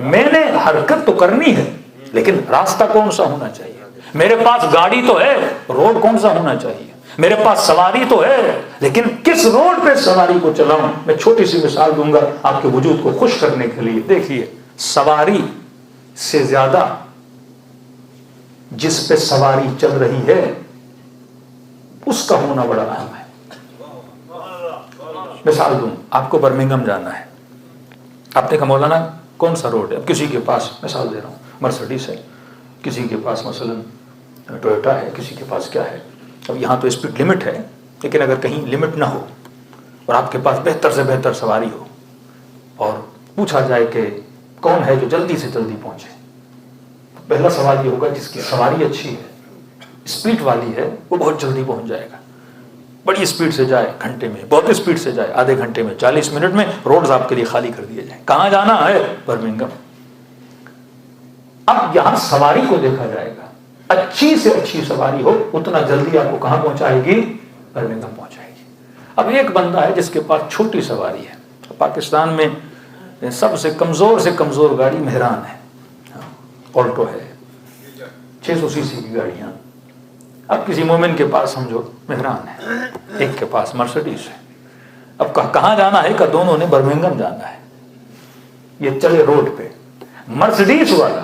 میں نے حرکت تو کرنی ہے لیکن راستہ کون سا ہونا چاہیے؟ میرے پاس گاڑی تو ہے، روڈ کون سا ہونا چاہیے؟ میرے پاس سواری تو ہے لیکن کس روڈ پہ سواری کو چلاؤں؟ میں چھوٹی سی مثال دوں گا آپ کے وجود کو خوش کرنے کے لیے. دیکھیے، سواری سے زیادہ جس پہ سواری چل رہی ہے اس کا ہونا بڑا اہم ہے. مثال دوں، آپ کو برمنگھم جانا ہے. آپ نے کہا مولانا کون سا روڈ ہے؟ اب کسی کے پاس، مثال دے رہا ہوں، مرسیڈیز ہے، کسی کے پاس مثلا ٹویوٹا ہے، کسی کے پاس کیا ہے. اب یہاں تو اسپیڈ لمٹ ہے، لیکن اگر کہیں لمٹ نہ ہو اور آپ کے پاس بہتر سے بہتر سواری ہو اور پوچھا جائے کہ کون ہے جو جلدی سے جلدی پہنچے، پہلا سوال یہ ہوگا جس کی سواری اچھی ہے، اسپیڈ والی ہے، وہ بہت جلدی پہنچ جائے گا. بڑی اسپیڈ سے جائے گھنٹے میں، بہت اسپیڈ سے جائے آدھے گھنٹے میں، 40 منٹ میں روڈز آپ کے لیے خالی کر دیے جائیں. کہاں جانا ہے؟ برمنگھم. اب یہاں سواری کو دیکھا جائے گا، اچھی سے اچھی سواری ہو اتنا جلدی آپ کو کہاں پہنچائے گی؟ برمنگھم پہنچائے گی. اب ایک بندہ ہے جس کے پاس چھوٹی سواری ہے. پاکستان میں سب سے کمزور گاڑی مہران ہے، آلٹو ہے، 600 cc کی گاڑیاں. اب کسی مومن کے پاس سمجھو مہران ہے، ایک کے پاس مرسیڈیز ہے. اب کہاں جانا ہے؟ کہ دونوں نے برمنگھم جانا ہے. یہ چلے روڈ پہ، مرسیڈیز والا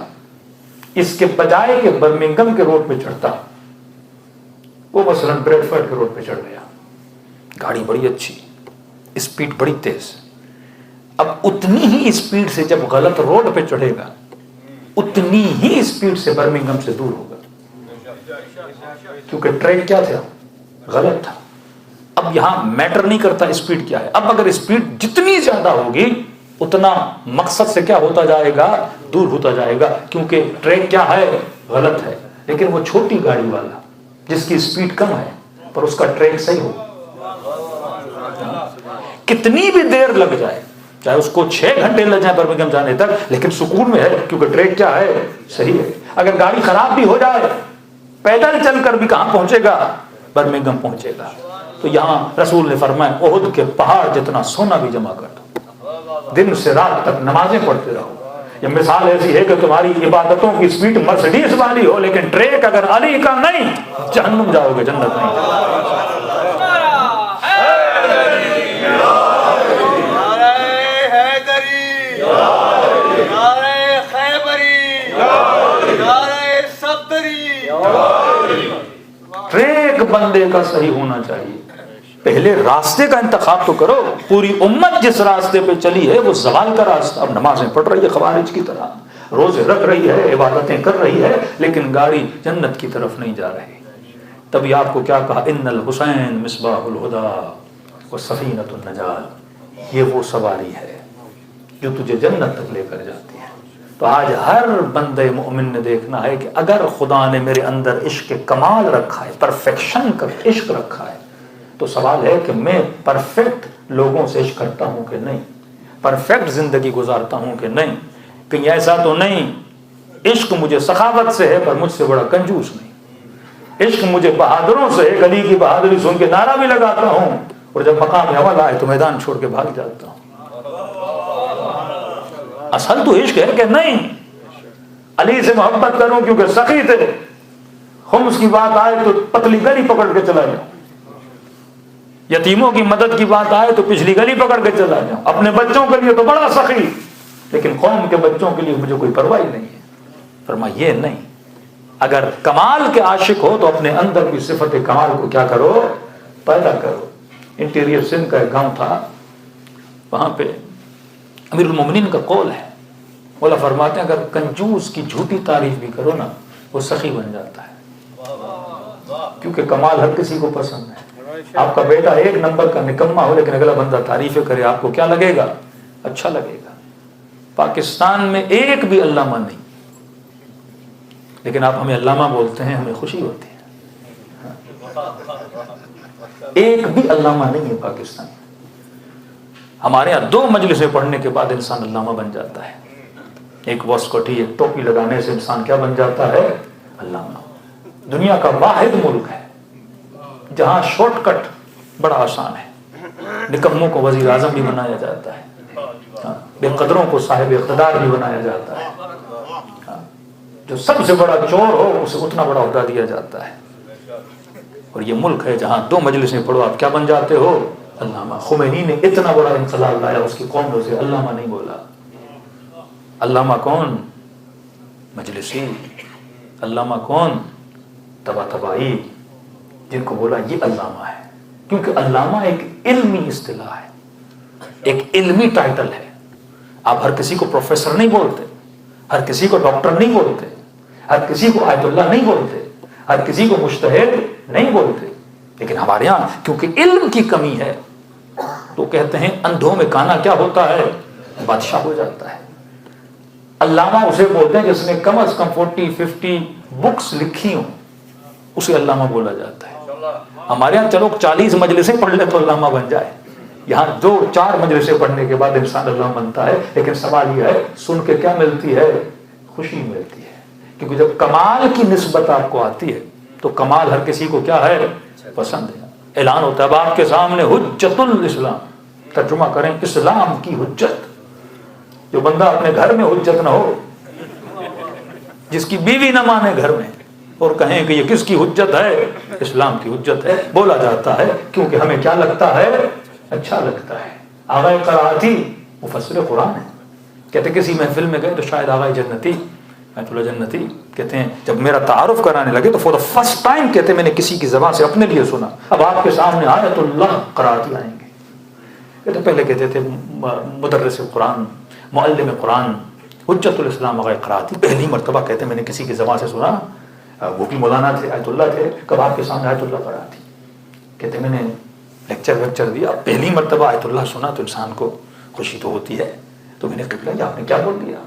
اس کے بجائے کہ برمنگھم کے روڈ پہ چڑھتا، وہ مثلا بریڈفورڈ کے روڈ پہ چڑھ گیا. گاڑی بڑی اچھی، اسپیڈ بڑی تیز. اب اتنی ہی اسپیڈ سے جب غلط روڈ پہ چڑھے گا اتنی ہی اسپیڈ سے برمنگھم سے دور ہوگا، کیونکہ ٹریک کیا تھا؟ غلط تھا. اب یہاں میٹر نہیں کرتا اسپیڈ کیا ہے. اب اگر اسپیڈ جتنی زیادہ ہوگی اتنا مقصد سے کیا ہوتا جائے گا؟ دور ہوتا جائے گا، کیونکہ ٹریک کیا ہے؟ غلط ہے. لیکن وہ چھوٹی گاڑی والا جس کی اسپیڈ کم ہے پر اس کا ٹریک صحیح ہو، کتنی بھی دیر لگ جائے، چاہے اس کو 6 گھنٹے لگ جائیں برمنگھم جانے تک، لیکن سکون میں ہے کیونکہ ٹریک کیا ہے؟ صحیح ہے. اگر گاڑی خراب بھی ہو جائے پیدل چل کر بھی کہاں پہنچے گا؟ برمنگھم پہنچے گا. تو یہاں رسول نے فرمایا احد کے پہاڑ جتنا سونا بھی جمع کر دو، دن سے رات تک نمازیں پڑھتے رہو. یہ مثال ایسی ہے کہ تمہاری عبادتوں کی سپیڈ مرسیڈیز والی ہو لیکن ٹریک اگر علی کا نہیں، جہنم جاؤ گے، جنت نہیں. بندے کا صحیح ہونا چاہیے. پہلے راستے کا انتخاب تو کرو. پوری امت جس راستے پہ چلی ہے وہ زوال کا راستہ. اب نمازیں پڑھ رہی ہے خوارج کی طرح, روزے رکھ رہی ہے, عبادتیں کر رہی ہے, لیکن گاڑی جنت کی طرف نہیں جا رہی. تبھی آپ کو کیا کہا, ان الحسین مصباح الہدی و سفینۃ النجات. یہ وہ سواری ہے جو تجھے جنت تک لے کر جاتی ہے. تو آج ہر بندے مومن نے دیکھنا ہے کہ اگر خدا نے میرے اندر عشق کمال رکھا ہے, پرفیکشن کا عشق رکھا ہے, تو سوال ہے کہ میں پرفیکٹ لوگوں سے عشق کرتا ہوں کہ نہیں, پرفیکٹ زندگی گزارتا ہوں کہ نہیں. کہیں ایسا تو نہیں عشق مجھے سخاوت سے ہے پر مجھ سے بڑا کنجوس نہیں. عشق مجھے بہادروں سے ہے, گلی کی بہادری سن کے نعرہ بھی لگاتا ہوں, اور جب مقام عمل آئے تو میدان چھوڑ کے بھاگ جاتا ہوں. اصل تو عشق ہے کہ نہیں علی سے محبت کروں کیونکہ سخی تھے, خمس کی بات آئے تو پتلی گلی پکڑ کے چلا جاؤں, یتیموں کی مدد کی بات آئے تو پچھلی گلی پکڑ کے چلا جاؤں, اپنے بچوں کے لیے تو بڑا سخی, لیکن قوم کے بچوں کے لیے مجھے کوئی پرواہ نہیں ہے. فرمایا یہ نہیں, اگر کمال کے عاشق ہو تو اپنے اندر کی صفت کمال کو کیا کرو, پیدا کرو. انٹیریئر سندھ کا ایک گاؤں تھا, وہاں پہ امیر المومنین کا قول ہے, مولا فرماتے ہیں اگر کنجوس کی جھوٹی تعریف بھی کرو نا وہ سخی بن جاتا ہے, کیونکہ کمال ہر کسی کو پسند ہے. آپ کا بیٹا ایک نمبر کا نکما ہو لیکن اگلا بندہ تعریفیں کرے, آپ کو کیا لگے گا, اچھا لگے گا. پاکستان میں ایک بھی علامہ نہیں, لیکن آپ ہمیں علامہ بولتے ہیں, ہمیں خوشی ہوتی ہے. ایک بھی علامہ نہیں ہے پاکستان میں. ہمارے یہاں 2 مجلسیں پڑھنے کے بعد انسان علامہ بن جاتا ہے. ایک واسکوٹی, ایک ٹوپی لگانے سے انسان کیا بن جاتا ہے, علامہ. دنیا کا واحد ملک ہے جہاں شارٹ کٹ بڑا آسان ہے. نکموں کو وزیر اعظم بھی بنایا جاتا ہے, بے قدروں کو صاحب اقتدار بھی بنایا جاتا ہے, جو سب سے بڑا چور ہو اسے اتنا بڑا عہدہ دیا جاتا ہے. اور یہ ملک ہے جہاں 2 مجلسیں پڑھو آپ کیا بن جاتے ہو, علامہ. خمینی نے اتنا بڑا انقلاب لایا, اس کی قوم نے اسے علامہ نہیں بولا. علامہ کون, مجلسی. علامہ کون, طباطبائی, جن کو بولا یہ علامہ ہے. کیونکہ علامہ ایک علمی اصطلاح ہے, ایک علمی ٹائٹل ہے. آپ ہر کسی کو پروفیسر نہیں بولتے, ہر کسی کو ڈاکٹر نہیں بولتے, ہر کسی کو آیت اللہ نہیں بولتے, ہر کسی کو مجتہد نہیں بولتے. لیکن ہمارے یہاں کیونکہ علم کی کمی ہے تو کہتے ہیں اندھوں میں کانا کیا ہوتا ہے, بادشاہ ہو جاتا ہے. علامہ اسے بولتے ہیں جس نے کم از کم 40-50 بکس لکھی ہوں, اسے علامہ بولا جاتا ہے. ہمارے یہاں چلو 40 مجلسیں پڑھ لے تو علامہ بن جائے, یہاں 2-4 مجلسیں پڑھنے کے بعد انسان علامہ بنتا ہے. لیکن سوال یہ ہے سن کے کیا ملتی ہے, خوشی ملتی ہے. کیونکہ جب کمال کی نسبت آپ کو آتی ہے تو کمال ہر کسی کو کیا ہے, پسند ہے. اعلان ہوتا ہے اب آپ کے سامنے حجت الاسلام, ترجمہ کریں اسلام کی حجت. جو بندہ اپنے گھر میں حجت نہ ہو, جس کی بیوی نہ مانے گھر میں اور کہیں کہ یہ کس کی حجت ہے, اسلام کی حجت ہے, بولا جاتا ہے. کیونکہ ہمیں کیا لگتا ہے, اچھا لگتا ہے. آغا قراتی مفسر قرآن ہے, کہتے کسی محفل میں گئے تو شاید آغا جنتی آیت اللہ جنتی کہتے ہیں جب میرا تعارف کرانے لگے تو فور دا فرسٹ ٹائم کہتے ہیں میں نے کسی کی زبان سے اپنے لیے سنا, اب آپ کے سامنے آیت اللہ قراتی آئیں گے. کہتے پہلے کہتے تھے مدرس قرآن, معلم قرآن, حجت الاسلام آغا قراتی. پہلی مرتبہ کہتے ہیں میں نے کسی کی زبان سے سنا, وہ بھی مولانا تھے, آیت اللہ تھے, کب آپ کے سامنے آیت اللہ قراتی. کہتے میں نے لیکچر دیا, پہلی مرتبہ آیت اللہ سنا تو انسان کو خوشی تو ہوتی ہے. تو میں نے کہا آپ نے کیا بول دیا,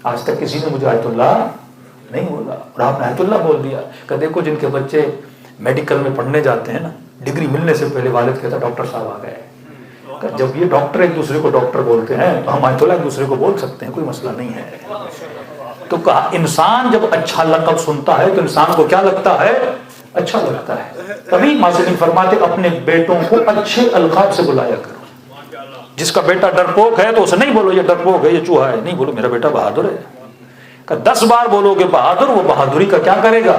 آج تک کسی نے مجھے آیت اللہ نہیں بولا اور آپ نے آیت اللہ بول دیا. کہ دیکھو جن کے بچے میڈیکل میں پڑھنے جاتے ہیں نا, ڈگری ملنے سے پہلے والد کہتا ڈاکٹر صاحب آ گئے. جب یہ ڈاکٹر ایک دوسرے کو ڈاکٹر بولتے ہیں تو ہم آیت اللہ ایک دوسرے کو بول سکتے ہیں, کوئی مسئلہ نہیں ہے. تو کہا انسان جب اچھا لقب سنتا ہے تو انسان کو کیا لگتا ہے, اچھا لگتا ہے. تبھی ماسٹر فرماتے اپنے بیٹوں کو اچھے القاب سے بلایا کرو. جس کا بیٹا ڈرپوک ہے تو اسے نہیں بولو یہ ڈرپوک ہے, یہ چوہا ہے, نہیں بولو میرا بیٹا بہادر ہے. کہ 10 بار بولو گے بہادر, وہ بہادری کا کیا کرے گا,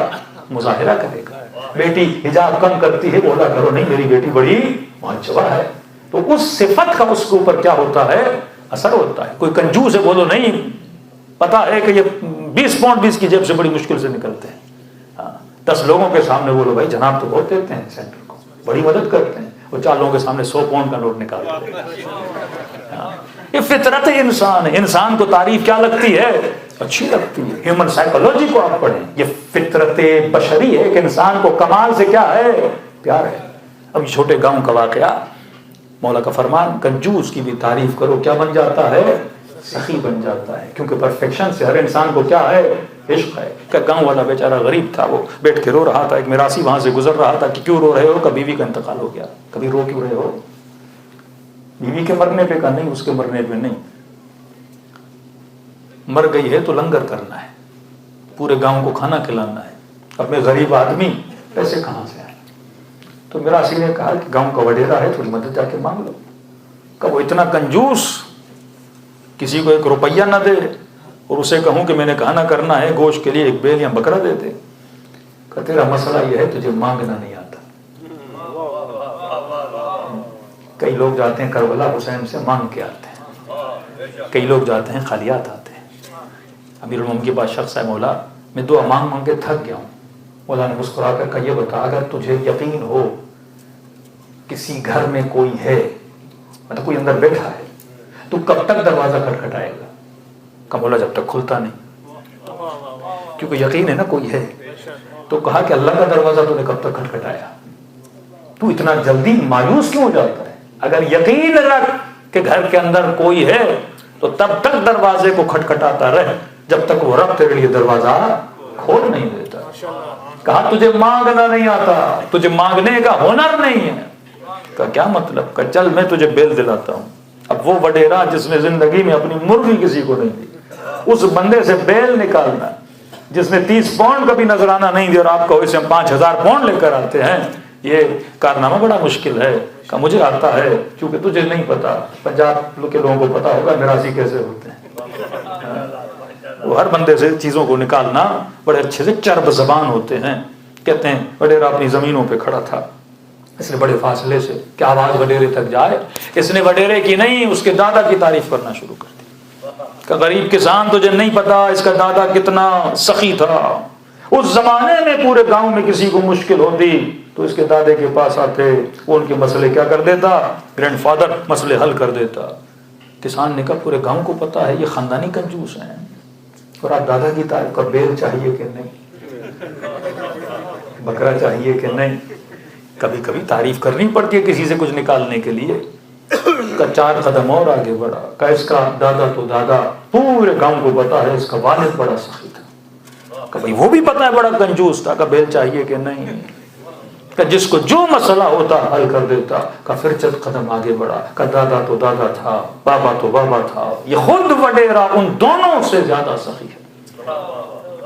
مظاہرہ کرے گا. بیٹی حجاب کم کرتی ہے, بولا کرو نہیں میری بیٹی بڑی معجبہ ہے. تو اس صفت کا اس کے اوپر کیا ہوتا ہے, اثر ہوتا ہے. کوئی کنجوس ہے, بولو نہیں پتا ہے کہ یہ 20 پاؤنڈ بھی اس کی جیب سے بڑی مشکل سے نکلتے ہیں, 10 لوگوں کے سامنے بولو بھائی جناب تو بہت دیتے ہیں سینٹر کو، بڑی مدد کرتے ہیں، وہ 4 لوگوں کے سامنے 100 پاؤنڈ کا نوٹ نکالتے ہیں۔ یہ فطرت انسان ہے۔ انسان کو تعریف کیا لگتی ہے؟ اچھی لگتی ہے۔ ہیومن سائیکولوجی کو آپ پڑھیں، یہ فطرت بشری ہے کہ انسان کو کمال سے کیا ہے؟ پیار ہے۔ اب چھوٹے گاؤں کا واقعہ، مولا کا فرمان، کنجوس کی بھی تعریف کرو کیا بن جاتا ہے؟ سخی بن جاتا ہے، کیونکہ پرفیکشن سے ہر انسان کو کیا ہے؟ عشق ہے۔ کہ گاؤں والا بیچارہ غریب تھا، وہ بیٹھ کے رو رہا تھا، ایک میراثی وہاں سے گزر رہا تھا کہ کیوں رو رہے ہو؟ کہ بیوی کا انتقال ہو گیا۔ کبھی رو کیوں رہے ہو؟ بیوی کے مرنے پہ کا نہیں، اس کے مرنے پہ نہیں، مر گئی ہے تو لنگر کرنا ہے، پورے گاؤں کو کھانا کھلانا ہے، اب میں غریب آدمی پیسے کہاں سے آئے؟ تو میراثی نے کہا کہ گاؤں کا وڈیرا ہے، تھوڑی مدد جا کے مانگ لو۔ کہ وہ اتنا کنجوس، کسی کو 1 روپیہ نہ دے اور اسے کہوں کہ میں نے کھانا کرنا ہے، گوشت کے لیے 1 بیل یا بکرا دے دے۔ کہ تیرا مسئلہ یہ ہے تجھے مانگنا نہیں آتا۔ کئی لوگ جاتے ہیں کربلا حسین سے مانگ کے آتے ہیں، کئی لوگ جاتے ہیں خالیات آتے ہیں۔ امیر المومنین کے پاس شخص ہے، مولا میں دعا مانگ مانگ کے تھک گیا ہوں۔ مولا نے مسکرا کر کہا یہ بتا، اگر تجھے یقین ہو کسی گھر میں کوئی ہے، مطلب کوئی اندر بیٹھا ہے، تو کب تک دروازہ کھٹکھٹائے گا؟ کہ مولا جب تک کھلتا نہیں، کیونکہ یقین ہے نا کوئی ہے۔ تو کہا کہ اللہ کا دروازہ تو نے کب تک کھٹکھٹایا؟ تو اتنا جلدی مایوس کیوں ہو جاتا ہے؟ اگر یقین رکھ کہ گھر کے اندر کوئی ہے تو تب تک دروازے کو کھٹکھٹاتا رہ جب تک وہ رب تیرے لیے دروازہ کھول نہیں دیتا۔ کہا تجھے مانگنا نہیں آتا، تجھے مانگنے کا ہنر نہیں ہے۔ کا کیا مطلب؟ کہ چل میں تجھے بیل دلاتا ہوں۔ اب وہ وڈیرا جس نے زندگی میں اپنی مرغی کسی کو نہیں دی، اس بندے سے بیل نکالنا، جس نے 30 پاؤنڈ کا بھی نذرانہ نہیں دیا اور آپ کو اسے 5000 پاؤنڈ لے کر آتے ہیں، یہ کارنامہ بڑا مشکل ہے۔ کہ مجھے آتا ہے، کیونکہ تجھے نہیں پتا، پنجاب کے لوگوں کو پتا ہوگا میراثی کیسے ہوتے ہیں۔ وہ ہر بندے سے چیزوں کو نکالنا بڑے اچھے سے چرب زبان ہوتے ہیں۔ کہتے ہیں وڈیرا اپنی زمینوں پہ کھڑا تھا، اس نے بڑے فاصلے سے کہ آواز وڈیرے تک جائے، اس نے وڈیرے کی نہیں اس کے دادا کی تعریف کرنا شروع کر دی۔ کہ غریب کسان تجھے نہیں پتا اس کا دادا کتنا سخی تھا، اس زمانے میں پورے گاؤں میں کسی کو مشکل ہوتی تو اس کے دادے کے پاس آتے، وہ ان کے مسئلے کیا کر دیتا؟ گرینڈ فادر مسئلے حل کر دیتا۔ کسان نے کہا پورے گاؤں کو پتا ہے یہ خاندانی کنجوس ہیں، اور آپ دادا کی تعریف کا بیل چاہیے کہ نہیں، بکرا چاہیے کہ نہیں؟ کبھی کبھی تعریف کرنی پڑتی ہے کسی سے کچھ نکالنے کے لیے۔ کا 4 قدم اور آگے بڑھا، کہ اس کا دادا تو دادا پورے گاؤں کو پتا ہے اس کا والد بڑا سخی تھا، کہ بھئی وہ بھی پتا ہے بڑا کنجوس تھا، کہ بیل چاہیے کہ نہیں، کہ جس کو جو مسئلہ ہوتا حل کر دیتا۔ کہ پھر 4 قدم آگے بڑھا، کہ دادا تو دادا تھا، بابا تو بابا تھا، یہ خود وڈیرا ان دونوں سے زیادہ سخی ہے۔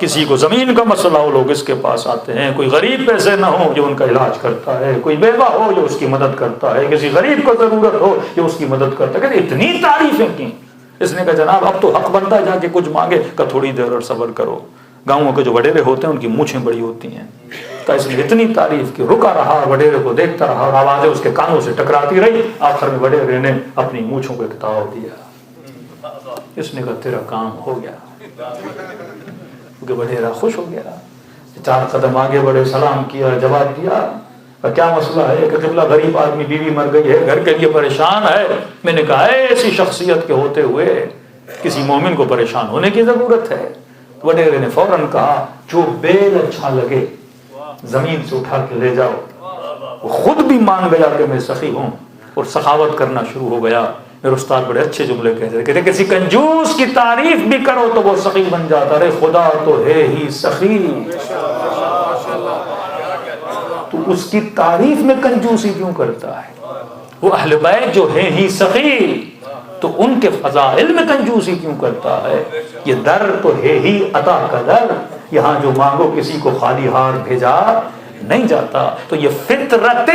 کسی کو زمین کا مسئلہ ہو لوگ اس کے پاس آتے ہیں، کوئی غریب پیسے نہ ہو جو ان کا علاج کرتا ہے، کوئی بیوہ ہو جو اس کی مدد کرتا ہے، کسی غریب کو ضرورت ہو جو اس کی مدد کرتا ہے۔ کہ اتنی تعریفیں کی۔ اس نے کہا جناب اب تو حق بنتا ہے جا کے کچھ مانگے۔ کہ تھوڑی دیر اور صبر کرو، گاؤں کے جو وڈیرے ہوتے ہیں ان کی مونچھیں بڑی ہوتی ہیں۔ کہ اس نے اتنی تعریف کی، رکا رہا، وڈیرے کو دیکھتا رہا اور آوازیں اس کے کانوں سے ٹکراتی رہی۔ آخر میں وڈیرے نے اپنی مونچھوں کو اکتاؤ دیا۔ اس نے کہا تیرا کام ہو گیا، کیونکہ وڈیرا خوش ہو گیا۔ 4 قدم آگے بڑھے، سلام کیا، جواب دیا۔ کیا مسئلہ ہے؟ کہ قبلہ غریب آدمی، بیوی مر گئی ہے، گھر کے لیے پریشان ہے۔ میں نے کہا ایسی شخصیت کے ہوتے ہوئے کسی مومن کو پریشان ہونے کی ضرورت ہے؟ وڈیرے نے فوراً کہا جو بیل اچھا لگے زمین سے اٹھا کے لے جاؤ۔ وہ خود بھی مان گیا کہ میں سخی ہوں اور سخاوت کرنا شروع ہو گیا۔ میرے استاد بڑے اچھے جملے کہتے تھے، کسی کنجوس کی تعریف بھی کرو تو وہ سخی بن جاتا۔ ارے خدا تو ہے ہی سخی، تو اس کی تعریف میں کنجوسی کیوں کرتا ہے؟ وہ اہل بیت جو ہے ہی سخی تو ان کے فضائل میں کنجوسی کیوں کرتا ہے؟ یہ در تو ہے ہی عطا کا در، یہاں جو مانگو کسی کو خالی ہاتھ بھیجا نہیں جاتا۔ تو یہ فطرت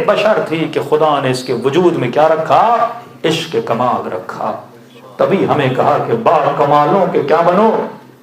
بشر تھی کہ خدا نے اس کے وجود میں کیا رکھا؟ عشق کمال رکھا۔ تبھی ہمیں کہا کہ با کمالوں کے کیا بنو؟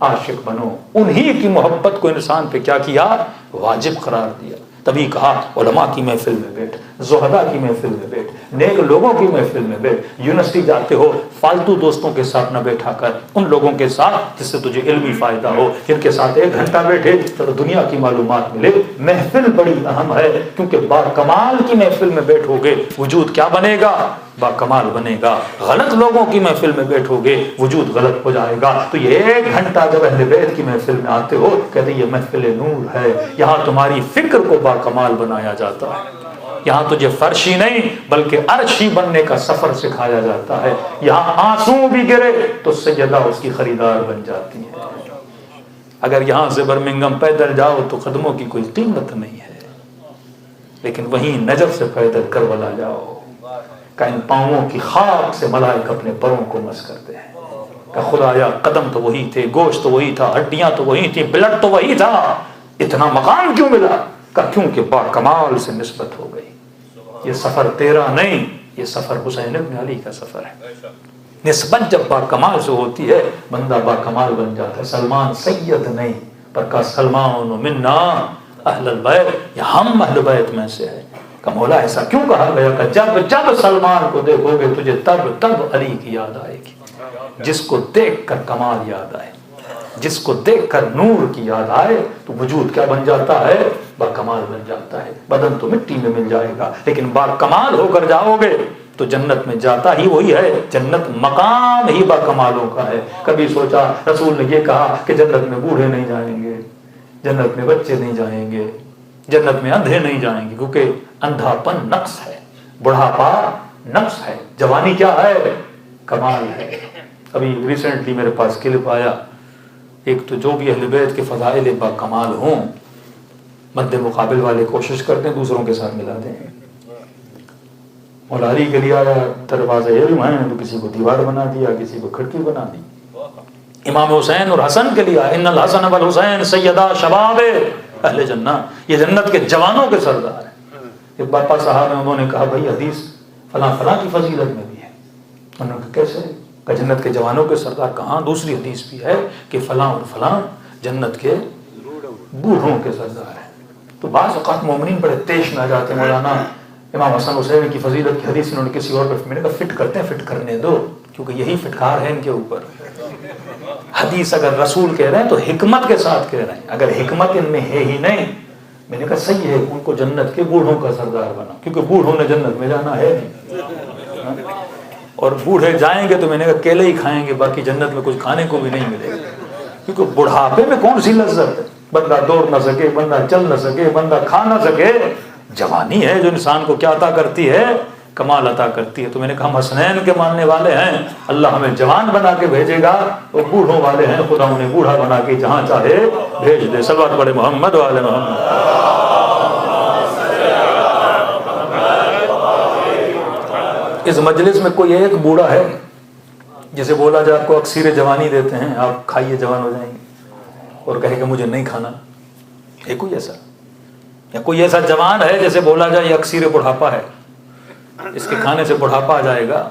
عاشق بنو۔ انہی کی محبت کو انسان پہ کیا کیا؟ واجب قرار دیا۔ تبھی کہا علماء کی محفل میں بیٹھ، زہداء کی محفل میں بیٹھ، نیک لوگوں کی محفل میں بیٹھ. یونیورسٹی جاتے ہو فالتو دوستوں کے ساتھ نہ بیٹھا کر، ان لوگوں کے ساتھ جس سے تجھے علمی فائدہ ہو، جن کے ساتھ 1 گھنٹہ بیٹھے تو دنیا کی معلومات ملے. محفل بڑی اہم ہے، کیونکہ با کمال کی محفل میں بیٹھو گے وجود کیا بنے گا؟ با کمال بنے گا. غلط لوگوں کی محفل میں بیٹھو گے وجود غلط ہو جائے گا. تو یہ 1 گھنٹہ جب اہل بیت کی محفل میں آتے ہو کہتے یہ محفل نور ہے، یہاں تمہاری فکر کو با کمال بنایا جاتا ہے. یہاں تجھے فرشی نہیں بلکہ عرشی بننے کا سفر سکھایا جاتا ہے. یہاں آنسو بھی گرے تو سیدہ اس کی خریدار بن جاتی ہے. اگر یہاں سے برمنگم پیدل جاؤ تو قدموں کی کوئی قیمت نہیں ہے، لیکن وہیں نجف سے پیدل کربلا جاؤ کہ ان پاؤں کی خاک سے ملائک اپنے پروں کو مس کرتے ہیں کہ خدایا قدم تو وہی تھے، گوشت تو وہی تھا، ہڈیاں تو وہی تھی، بلڈ تو وہی تھا، اتنا مقام کیوں ملا؟ کہ کیونکہ با کمال سے نسبت ہو گئی. یہ سفر تیرا نہیں، یہ سفر حسین ابن علی کا سفر ہے. نسبت جب با کمال سے ہوتی ہے بندہ با کمال بن جاتا ہے. سلمان سید نہیں پر کا سلمان منا اہل البیت، یہ ہم اہل بیت میں سے ہے. کہ مولا ایسا کیوں کہا گیا کہ جب جب سلمان کو دیکھو گے تجھے تب تب علی کی یاد آئے گی. جس کو دیکھ کر کمال یاد آئے، جس کو دیکھ کر نور کی یاد آئے تو وجود کیا بن جاتا ہے؟ با کمال بن جاتا ہے. بدن تو مٹی میں مل جائے گا لیکن با کمال ہو کر جاؤ گے تو جنت میں جاتا ہی وہی ہے. جنت مقام ہی با کمالوں کا ہے. کبھی سوچا رسول نے یہ کہا کہ جنت میں بوڑھے نہیں جائیں گے، جنت میں بچے نہیں جائیں گے، جنت میں اندھے نہیں جائیں گے، کیونکہ اندھا پن نقص ہے، بڑھاپا نقص ہے، جوانی کیا ہے؟ کمال ہے. ابھی ریسنٹلی میرے پاس کلپ آیا، ایک تو جو بھی اہل بیت کے فضائل با کمال ہوں مد مقابل والے کوشش کرتے ہیں دوسروں کے ساتھ ملاتے ہیں. مولا علی کے لیے آیا دروازے علم ہیں تو کسی کو دیوار بنا دیا، کسی کو کھڑکی بنا دی. امام حسین اور حسن کے لیے آیا ان الحسن والحسین سیدا شباب اہل جنہ، یہ جنت کے جوانوں کے سردار ہیں. ایک باپا صاحب ہیں، انہوں نے کہا بھائی حدیث فلاں فلاں کی فضیلت میں بھی ہے. انہوں نے کہا کیسے؟ کہ جنت کے جوانوں کے سردار. کہاں دوسری حدیث بھی ہے کہ فلاں اور فلاں جنت کے بوڑھوں کے سردار ہیں. تو بعض اوقات مومنین بڑے تیش میں آ جاتے ہیں، مولانا امام حسن حسین کی فضیلت کی حدیث انہوں نے کسی اور پر، میں نے کہا فٹ کرتے ہیں، فٹ کرنے دو، کیونکہ یہی فٹکار ہے ان کے اوپر. حدیث اگر رسول کہہ رہے ہیں تو حکمت کے ساتھ کہہ رہے ہیں، اگر حکمت ان میں ہے ہی نہیں، میں نے کہا صحیح ہے ان کو جنت کے بوڑھوں کا سردار بنا، کیونکہ بوڑھوں نے جنت میں جانا ہے نہیں، اور بوڑھے جائیں گے تو میں نے کہا کیلے ہی کھائیں گے، باقی جنت میں کچھ کھانے کو بھی نہیں ملے گا. کیونکہ بڑھاپے میں کون سی لذت ہے؟ بندہ دوڑ نہ سکے، بندہ چل نہ سکے، بندہ کھا نہ سکے. جوانی ہے جو انسان کو کیا عطا کرتی ہے؟ کمال عطا کرتی ہے. تو میں نے کہا ہم حسنین کے ماننے والے ہیں، اللہ ہمیں جوان بنا کے بھیجے گا. وہ بوڑھوں والے ہیں، خدا انہیں بوڑھا بنا کے جہاں چاہے بھیج دے. صلوات پڑھے محمد وعلی محمد. اس مجلس میں کوئی ایک بوڑھا ہے جسے بولا جائے آپ کو اکسیر جوانی دیتے ہیں، آپ کھائیے جوان ہو جائیں گے، اور کہے کہ مجھے نہیں کھانا؟ ہے کوئی ایسا؟ یا کوئی ایسا جوان ہے جیسے بولا جائے یہ اکسیر بڑھاپا ہے، اس کے کھانے سے بڑھاپا آ جائے گا؟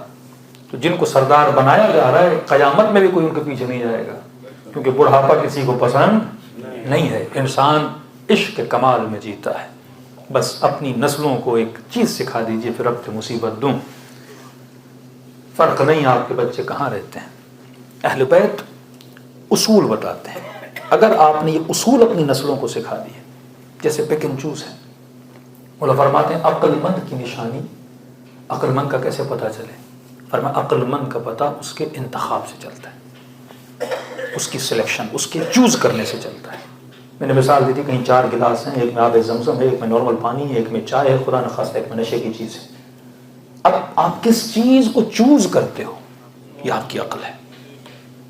تو جن کو سردار بنایا جا رہا ہے قیامت میں بھی کوئی ان کے پیچھے نہیں جائے گا، کیونکہ بڑھاپا کسی کو پسند نہیں ہے. انسان عشق کے کمال میں جیتا ہے. بس اپنی نسلوں کو ایک چیز سکھا دیجئے، پھر اب تو مصیبت دوں. فرق نہیں آپ کے بچے کہاں رہتے ہیں. اہل بیت اصول بتاتے ہیں. اگر آپ نے یہ اصول اپنی نسلوں کو سکھا دیے، جیسے پک اینڈ چوز ہے. مولا فرماتے ہیں عقل مند کی نشانی، عقل مند کا کیسے پتہ چلے؟ فرمایا عقل مند کا پتہ اس کے انتخاب سے چلتا ہے، اس کی سلیکشن، اس کے چوز کرنے سے چلتا ہے. میں نے مثال دی تھی کہیں 4 گلاس ہیں، ایک میں آب زمزم ہے، ایک میں نارمل پانی ہے، ایک میں چائے ہے، خدا نخواستہ ایک میں نشے کی چیز ہے. اب آپ کس چیز کو چوز کرتے ہو یہ آپ کی عقل ہے.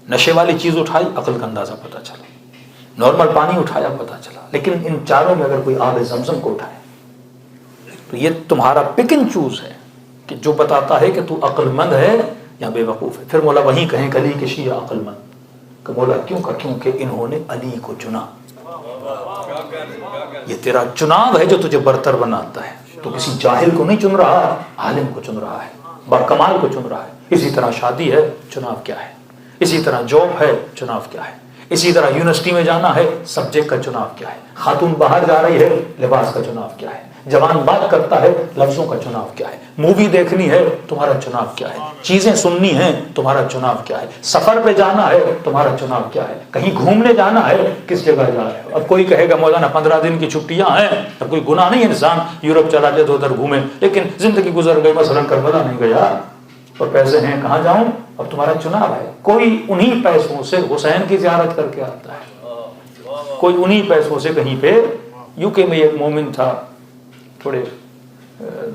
نشے والی چیز اٹھائی، عقل کا اندازہ پتہ چلا. نارمل پانی اٹھایا، پتہ چلا. لیکن ان چاروں میں اگر کوئی آب زمزم کو اٹھائے تو یہ تمہارا پک اینڈ چوز ہے کہ جو بتاتا ہے کہ تو عقل مند ہے یا بے وقوف ہے. پھر مولا وہیں کہیں کہ علی کے شیعہ عقل مند، کہ مولا کیوں؟ کہ کیونکہ انہوں نے علی کو چنا. یہ تیرا چناؤ ہے جو تجھے برتر بناتا ہے. تو کسی جاہل کو نہیں چن رہا، عالم کو چن رہا ہے، با کمال کو چن رہا ہے. اسی طرح شادی ہے، چناؤ کیا ہے؟ اسی طرح جاب ہے، چناؤ کیا ہے؟ اسی طرح یونیورسٹی میں جانا ہے، سبجیکٹ کا چناؤ کیا ہے، خاتون باہر جا رہی ہے، لباس کا چناؤ کیا ہے، جوان بات کرتا ہے، لفظوں کا چناؤ کیا ہے، مووی دیکھنی ہے، تمہارا چناؤ کیا ہے، چیزیں سننی ہیں، تمہارا چناؤ کیا ہے، سفر پہ جانا ہے، تمہارا چناؤ کیا ہے، کہیں گھومنے جانا ہے، کس جگہ جا رہے ہو۔ اب کوئی کہے گا مولانا 15 دن کی چھٹیاں ہیں، اب کوئی گناہ نہیں، انسان یورپ چلا جائے تو ادھر گھومے، لیکن زندگی گزر گئی، مثلا کربلا نہیں گیا اور پیسے ہیں کہاں جاؤں، اب تمہارا چناؤ ہے۔ کوئی انہی پیسوں سے حسین کی زیارت کر کے آتا ہے، کوئی انہی پیسوں سے کہیں پہ۔ یو کے میں ایک مومن تھا، تھوڑے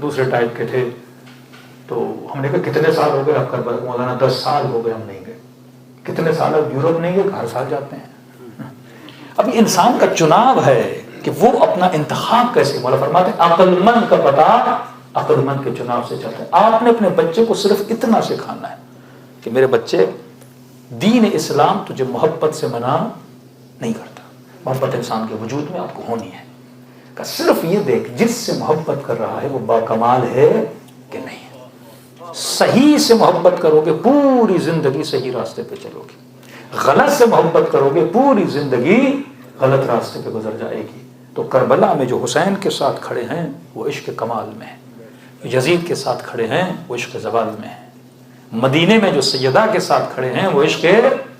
دوسرے ٹائپ کے تھے، تو ہم نے کہا کتنے سال ہو گئے آپ کا؟ مولانا 10 سال ہو گئے ہم نہیں گئے۔ کتنے سال اب یورپ نہیں گئے؟ ہر سال جاتے ہیں۔ اب انسان کا چناؤ ہے کہ وہ اپنا انتخاب کیسے، مولا فرماتے ہیں عقل مند کا پتہ عقل مند کے چناؤ سے چلتا ہے۔ آپ نے اپنے بچے کو صرف اتنا سکھانا ہے کہ میرے بچے، دین اسلام تجھے محبت سے منع نہیں کرتا، محبت انسان کے وجود میں آپ کو ہونی ہے، کہ صرف یہ دیکھ جس سے محبت کر رہا ہے وہ باکمال ہے کہ نہیں ہے۔ صحیح سے محبت کرو گے پوری زندگی صحیح راستے پہ چلو گے، غلط سے محبت کرو گے پوری زندگی غلط راستے پہ گزر جائے گی۔ تو کربلا میں جو حسین کے ساتھ کھڑے ہیں وہ عشق کمال میں ہیں، یزید کے ساتھ کھڑے ہیں وہ عشق زوال میں ہیں، مدینے میں جو سیدہ کے ساتھ کھڑے ہیں وہ عشق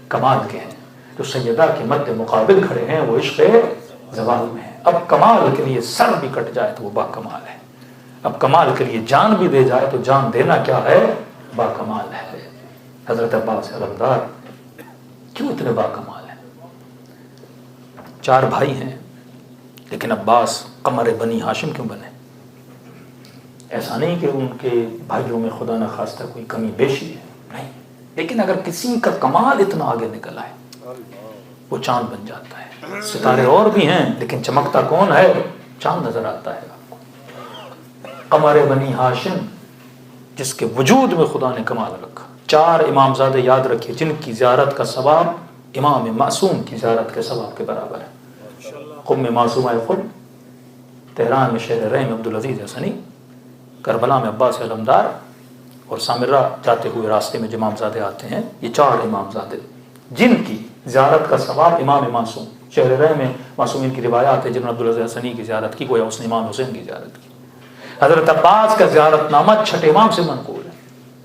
کمال کے ہیں، جو سیدہ کے مد مقابل کھڑے ہیں وہ عشق زوال میں ہیں۔ اب کمال کے لیے سر بھی کٹ جائے تو وہ با کمال ہے، اب کمال کے لیے جان بھی دے جائے تو جان دینا کیا ہے؟ با کمال ہے۔ حضرت عباس علمدار کیوں اتنے با کمال ہیں؟ 4 بھائی ہیں، لیکن عباس قمر بنی ہاشم کیوں بنے؟ ایسا نہیں کہ ان کے بھائیوں میں خدا نخواستہ کوئی کمی بیشی ہے، نہیں، لیکن اگر کسی کا کمال اتنا آگے نکل آئے وہ چاند بن جاتا ہے۔ ستارے اور بھی ہیں لیکن چمکتا کون ہے؟ چاند نظر آتا ہے آپ کو۔ قمر بنی ہاشم جس کے وجود میں خدا نے کمال رکھا۔ 4 امامزادے یاد رکھیے جن کی زیارت کا ثواب امام معصوم کی زیارت کے ثواب کے برابر ہے۔ قم معصومہ خود، تہران میں شہر رحم عبدالعزیز حسنی، کربلا میں عباس علمدار، اور سامرہ جاتے ہوئے راستے میں جو امامزادے آتے ہیں، یہ 4 امامزادے جن کی زیارت کا ثواب امام معصوم، شہر رحم میں معصومین کی روایات ہے جنہوں نے عبدالعزیز حسنی کی زیارت کی، گویا اس نے امام حسین کی زیارت کی۔ حضرت عباس کا زیارت نامہ چھٹے امام سے منقول ہے،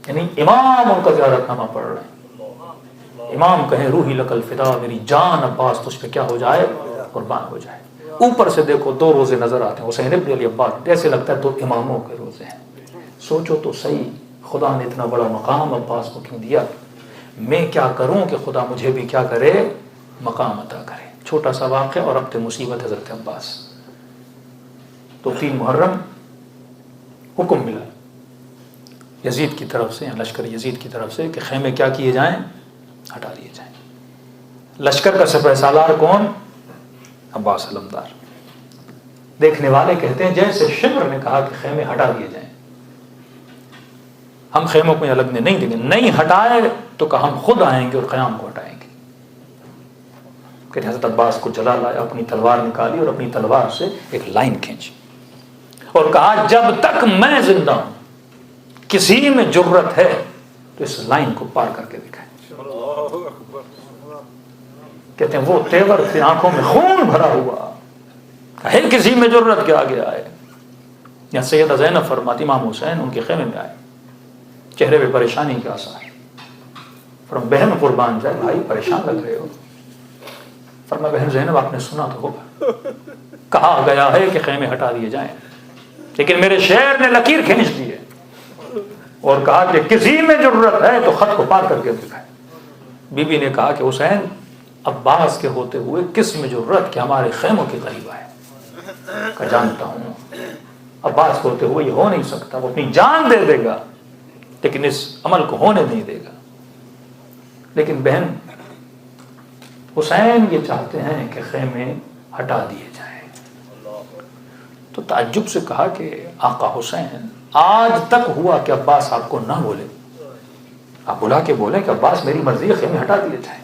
یعنی امام ان کا زیارت نامہ پڑھ رہے ہیں۔ امام کہیں روحی لک الفدا، میری جان عباس تجھ پہ کیا ہو جائے؟ قربان ہو جائے۔ اوپر سے دیکھو 2 روزے نظر آتے ہیں، حسین ابن علی عباس، ایسے لگتا ہے 2 اماموں کے روزے ہیں۔ سوچو تو صحیح، خدا نے اتنا بڑا مقام عباس کو کیوں دیا؟ میں کیا کروں کہ خدا مجھے بھی کیا کرے؟ مقام عطا کرے۔ چھوٹا سا واقعہ اور اب تے مصیبت حضرت عباس۔ تو 3 محرم حکم ملا یزید کی طرف سے، لشکر یزید کی طرف سے، کہ خیمے کیا کیے جائیں؟ ہٹا دیے جائیں۔ لشکر کا سپہ سالار کون؟ عباس علمدار۔ دیکھنے والے کہتے ہیں جیسے شمر نے کہا کہ خیمے ہٹا دیے جائیں، ہم خیموں کو لگنے نہیں دیں گے، نہیں ہٹائے تو کہ ہم خود آئیں گے اور قیام کو ہٹائیں گے۔ کہ حضرت عباس کو جلا لایا، اپنی تلوار نکالی اور اپنی تلوار سے ایک لائن کھینچی اور کہا جب تک میں زندہ ہوں کسی میں جرت ہے تو اس لائن کو پار کر کے دکھائیں۔ کہتے ہیں وہ تیور سے آنکھوں میں خون بھرا ہوا ہے، کسی میں جرت کے آگے آئے۔ یا سیدہ زینب فرماتی امام حسین ان کے خیمے میں آئے، چہرے پہ پریشانی کے آثار۔ فرما بہن قربان جائے، بھائی پریشان لگ رہے ہو۔ فرما بہن زینب آپ نے سنا تو ہوگا، کہا گیا ہے کہ خیمے ہٹا دیے جائیں، لیکن میرے شعر نے لکیر کھینچ دی ہے اور کہا کہ کسی میں جرت ہے تو خط کو پار کر کے دکھائے۔ بی بی نے کہا کہ حسین عباس کے ہوتے ہوئے کس میں جرت کہ ہمارے خیموں کے قریب آئے؟ کہ جانتا ہوں عباس کے ہوتے ہوئے یہ ہو نہیں سکتا، وہ اپنی جان دے دے گا لیکن اس عمل کو ہونے نہیں دے گا۔ لیکن بہن حسین یہ چاہتے ہیں کہ خیمے ہٹا دیے جائیں۔ تو تعجب سے کہا کہ آقا حسین آج تک ہوا کہ عباس آپ کو نہ بولے، آپ بلا کے بولیں کہ عباس میری مرضی ہے خیمے ہٹا دیے جائیں۔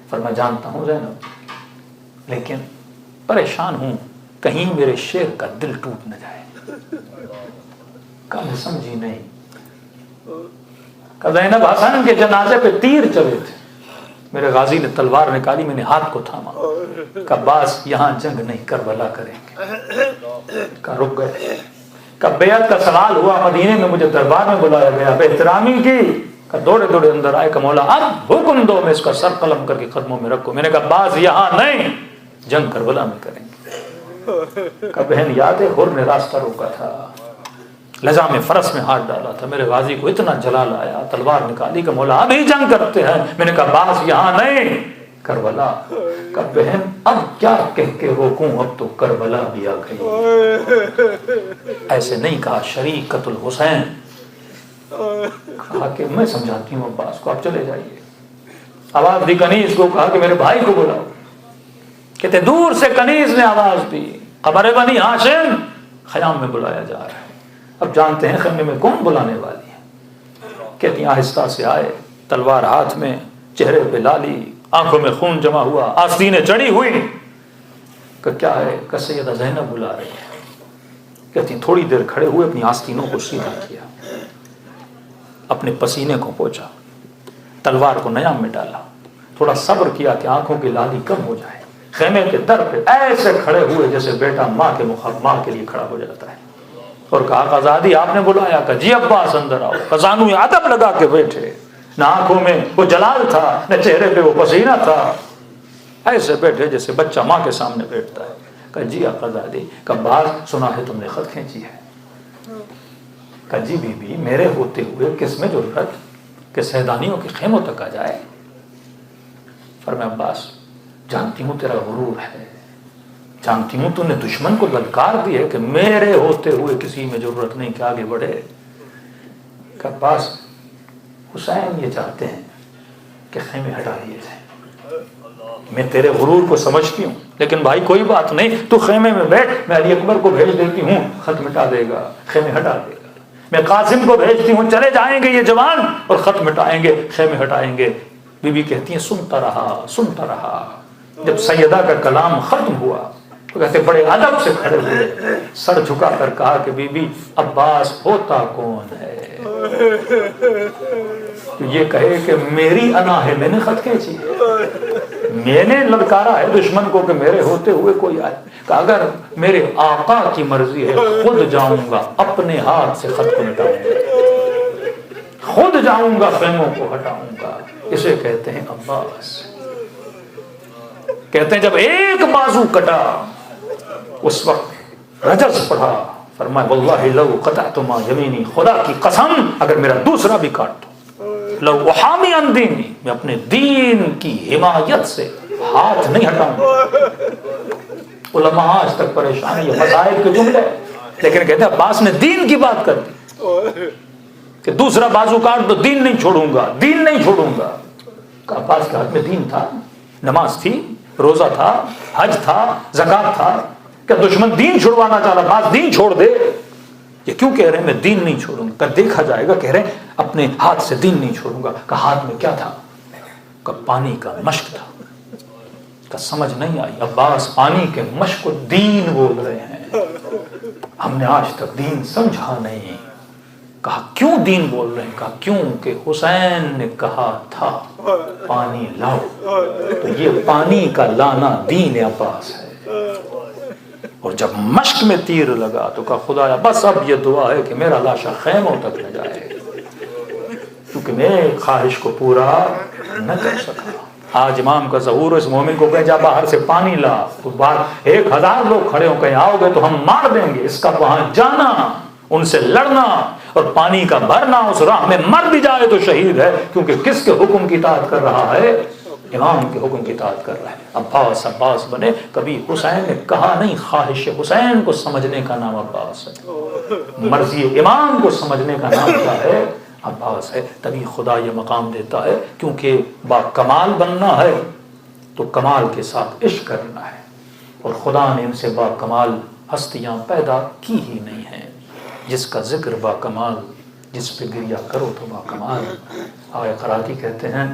فرما جانتا ہوں زینب، لیکن پریشان ہوں کہیں میرے شیر کا دل ٹوٹ نہ جائے۔ کل سمجھی نہیں کہ زینب حسن کے جنازے پہ تیر چلے تھے، میرے غازی نے تلوار نکالی، میں نے ہاتھ کو تھاما، کہا عباس یہاں جنگ نہیں کربلا کریں گے، کہا رک گئے، کہا بیعت کا سوال ہوا، مدینے میں مجھے دربار میں بلایا گیا، بے احترامی کی، کہا دوڑے دوڑے اندر آئے، کہ مولا اب حکم دو، میں اس کا سر قلم کر کے قدموں میں رکھوں، میں نے کہا عباس یہاں نہیں، جنگ کربلا میں کریں گے، کہا بہن یاد ہے حر نے راستہ روکا تھا، لجام فرس میں ہاتھ ڈالا تھا، میرے غازی کو اتنا جلال آیا، تلوار نکالی کہ مولا اب ہی جنگ کرتے ہیں، میں نے کہا عباس یہاں نہیں کربلا، کہا بہن اب کیا کہہ کے روکوں، اب تو کربلا بھی آ گئی، ایسے نہیں کہا شریکت الحسین، کہا کہ میں سمجھاتی ہوں عباس کو، آپ چلے جائیے، آواز دی کنیز کو، کہا کہ میرے بھائی کو بلاؤ، کہتے دور سے کنیز نے آواز دی، خبر بنی ہاشم، خیام میں بلایا جا رہا ہے، اب جانتے ہیں خیمے میں کون بلانے والی ہے، کہتی آہستہ سے آئے، تلوار ہاتھ میں، چہرے پہ لالی، آنکھوں میں خون جمع ہوا، آستینیں چڑھی ہوئی، کہ کیا ہے، کہ سیدہ زینب بلا رہی ہے، کہتی تھوڑی دیر کھڑے ہوئے، اپنی آستینوں کو سیدھا کیا، اپنے پسینے کو پوچھا، تلوار کو نیام میں ڈالا، تھوڑا صبر کیا کہ آنکھوں کی لالی کم ہو جائے، خیمے کے در پہ ایسے کھڑے ہوئے جیسے بیٹا ماں کے لیے کھڑا ہو جاتا ہے، اور کہا قزادی آپ نے بلایا، کہ جی عباس اندر آؤ، خزانوں ادب لگا کے بیٹھے، نہ آنکھوں میں وہ جلال تھا، نہ چہرے پہ وہ پسینہ تھا، ایسے بیٹھے جیسے بچہ ماں کے سامنے بیٹھتا ہے، کہ جی قزادی، کہ عباس سنا ہے تم نے خط کھینچی ہے، کہ جی بی بی میرے ہوتے ہوئے کس میں ضرورت کہ سیدانیوں کے خیموں تک آ جائے، فرمایا عباس جانتی ہوں تیرا غرور ہے، جانتی ہوں تو نے دشمن کو للکار دی ہے کہ میرے ہوتے ہوئے کسی میں ضرورت نہیں کہ آگے بڑھے، کہ عباس حسین یہ چاہتے ہیں کہ خیمے ہٹا دیے جائیں، میں تیرے غرور کو سمجھتی ہوں، لیکن بھائی کوئی بات نہیں، تو خیمے میں بیٹھ، میں علی اکبر کو بھیج دیتی ہوں، خط مٹا دے گا، خیمے ہٹا دے گا، میں قاسم کو بھیجتی ہوں، چلے جائیں گے یہ جوان اور خط مٹائیں گے، خیمے ہٹائیں گے، بی بی کہتی ہیں سنتا رہا، جب سیدہ کا کلام ختم ہوا تو کہتے بڑے ادب سے کھڑے ہوئے، سر جھکا کر کہا کہ بی بی عباس ہوتا کون ہے تو یہ کہے کہ میری انا ہے، میں نے خط کھینچی ہے، میں نے للکارا ہے دشمن کو کہ میرے ہوتے ہوئے کوئی آئے، کہ اگر میرے آقا کی مرضی ہے خود جاؤں گا، اپنے ہاتھ سے خط کو مٹاؤں گا، خود جاؤں گا، خیموں کو ہٹاؤں گا، اسے کہتے ہیں عباس۔ کہتے ہیں جب ایک بازو کٹا اس وقت رجز پڑھا، فرمایا واللہ لو قطعت ما یمینی، خدا کی قسم اگر میرا دوسرا بھی کاٹ دو، لو احامی عن دینی، میں اپنے دین کی حمایت سے ہاتھ نہیں ہٹاؤں گا۔ علماء آج تک پریشان ہیں، یہ مسائل کے جملے، لیکن کہتے ہیں عباس نے دین کی بات کر دی کہ دوسرا بازو کاٹ دو، دین نہیں چھوڑوں گا، دین نہیں چھوڑوں گا۔ کہ عباس کے ہاتھ میں دین تھا، نماز تھی، روزہ تھا، حج تھا، زکات تھا، کہ دشمن دین چھڑوانا چاہ رہا، عباس دین چھوڑ دے، یہ کیوں کہہ رہے ہیں میں دین نہیں چھوڑوں گا؟ کہ دیکھا جائے گا، کہہ رہے ہیں اپنے ہاتھ سے دین نہیں چھوڑوں گا۔ کہ ہاتھ میں کیا تھا؟ کہ پانی کا مشک تھا۔ کہ سمجھ نہیں آئی، عباس پانی کے مشک کو دین بول رہے ہیں، ہم نے آج تک دین سمجھا نہیں۔ کہا کیوں دین بول رہے ہیں؟ کہا کیوں کہ حسین نے کہا تھا پانی لاؤ، تو یہ پانی کا لانا دین عباس ہے۔ اور جب مشک میں تیر لگا تو کہا خدایا بس اب یہ دعا ہے کہ میرا لاشا خیموں تک نہ جائے، کیونکہ میں خواہش کو پورا نہ کر سکا۔ آج امام کا ظہور، اس مومن کو بھیجا باہر سے پانی لا، تو باہر 1000 لوگ کھڑے ہو، کہیں آؤ گے تو ہم مار دیں گے، اس کا وہاں جانا، ان سے لڑنا اور پانی کا بھرنا، اس راہ میں مر بھی جائے تو شہید ہے، کیونکہ کس کے حکم کی اطاعت کر رہا ہے؟ امام کے حکم کی اطاعت کر رہا ہے۔ عباس عباس بنے، کبھی حسین نے کہا نہیں، خواہش حسین کو سمجھنے کا نام عباس ہے، مرضی امام کو سمجھنے کا نام کیا ہے؟ عباس ہے۔ تبھی خدا یہ مقام دیتا ہے، کیونکہ با کمال بننا ہے تو کمال کے ساتھ عشق کرنا ہے، اور خدا نے ان سے با کمال ہستیاں پیدا کی ہی نہیں ہیں۔ جس کا ذکر با کمال، جس پہ گریہ کرو تو با کمال۔ آقا قراتی کہتے ہیں